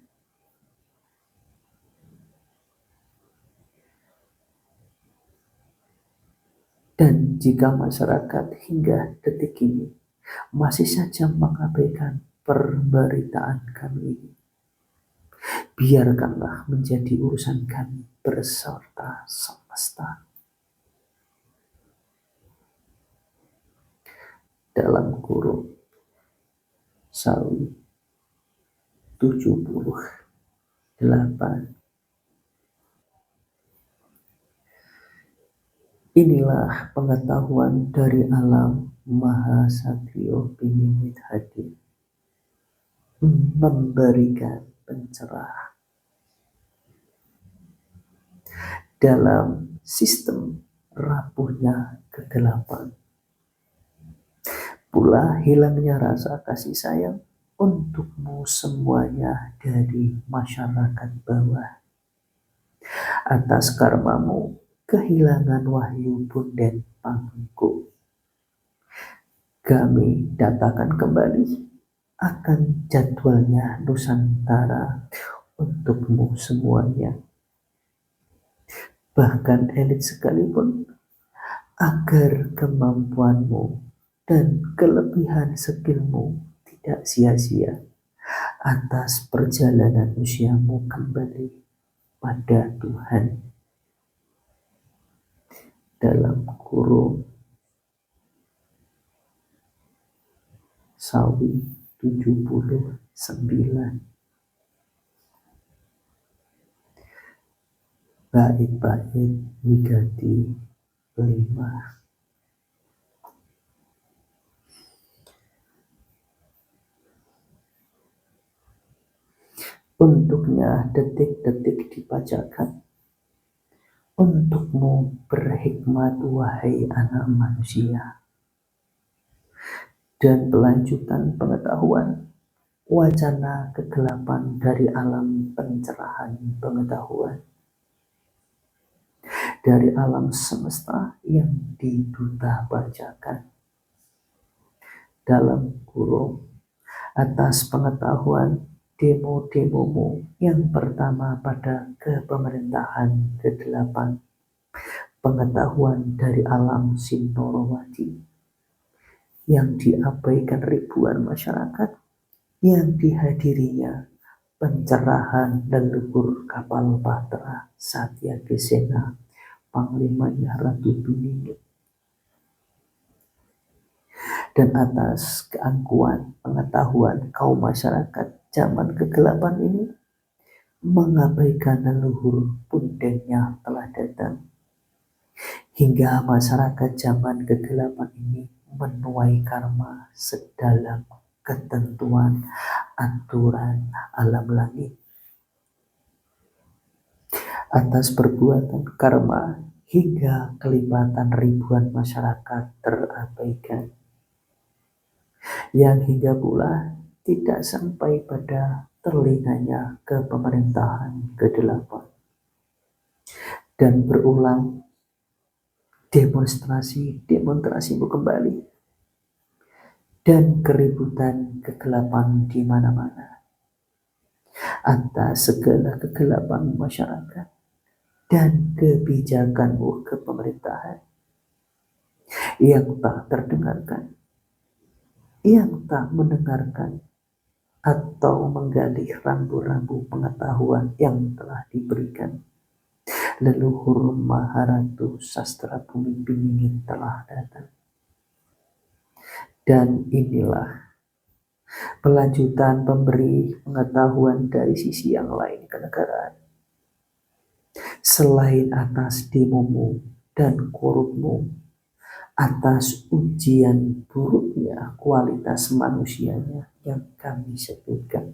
Dan jika masyarakat hingga detik ini masih saja mengabaikan pemberitaan kami ini, biarkanlah menjadi urusan kami beserta semesta. Dalam kurung Sawi 78. Inilah pengetahuan dari alam Maha Satrio Pinimit Hadir, memberikan pencerah dalam sistem rapuhnya kegelapan, pula hilangnya rasa kasih sayang untukmu semuanya dari masyarakat bawah. Atas karmamu kehilangan wahyu punden pangku, kami datakan kembali akan jadwalnya Nusantara untukmu semuanya, bahkan elit sekalipun, agar kemampuanmu dan kelebihan skillmu tidak sia-sia atas perjalanan usiamu kembali pada Tuhan. Dalam kurung Sawi 79. Bait-bait wigati 5. Untuknya detik-detik dipajakan, untukmu berhikmat wahai anak manusia, dan pelanjutan pengetahuan, wacana kegelapan dari alam pencerahan pengetahuan, dari alam semesta yang diduta bacakan. Dalam kurung atas pengetahuan demo-demomu yang pertama pada kepemerintahan ke-8, pengetahuan dari alam Sintorowati yang diabaikan ribuan masyarakat yang dihadirinya pencerahan leluhur kapal Bahtera Satyagesena, panglimanya Ratu Duningit. Dan atas keangkuhan pengetahuan kaum masyarakat zaman kegelapan ini mengabaikan leluhur pundengnya telah datang, hingga masyarakat zaman kegelapan ini menuai karma sedalam ketentuan aturan alam langit. Atas perbuatan karma hingga kelipatan ribuan masyarakat terabaikan, yang hingga pula tidak sampai pada telinganya ke pemerintahan ke-8, dan berulang demonstrasimu kembali, dan keributan kegelapan di mana-mana atas segala kegelapan masyarakat dan kebijakanmu ke pemerintahan yang tak terdengarkan, yang tak mendengarkan atau menggali rambu-rambu pengetahuan yang telah diberikan leluhur Maharatu Sastra Bumi Piningit telah datang. Dan inilah pelanjutan pemberi pengetahuan dari sisi yang lain kenegaraan. Selain atas demomu dan korupmu, atas ujian buruknya kualitas manusianya yang kami sebutkan,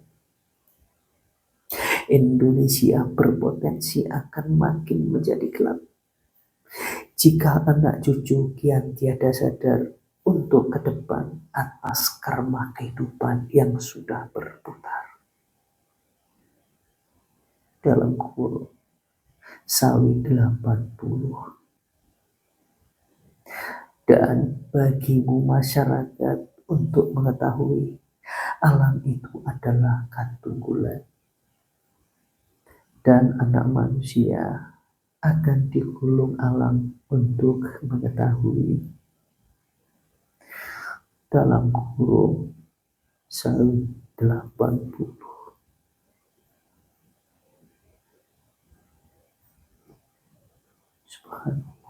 Indonesia berpotensi akan makin menjadi gelap jika anak cucu kian tiada sadar untuk ke depan atas karma kehidupan yang sudah berputar. Dalam kurung Sawi 80. Dan bagimu masyarakat untuk mengetahui, alam itu adalah katunggulan, dan anak manusia akan digulung alam untuk mengetahui. Dalam kurung Sawi 80. Subhanallah.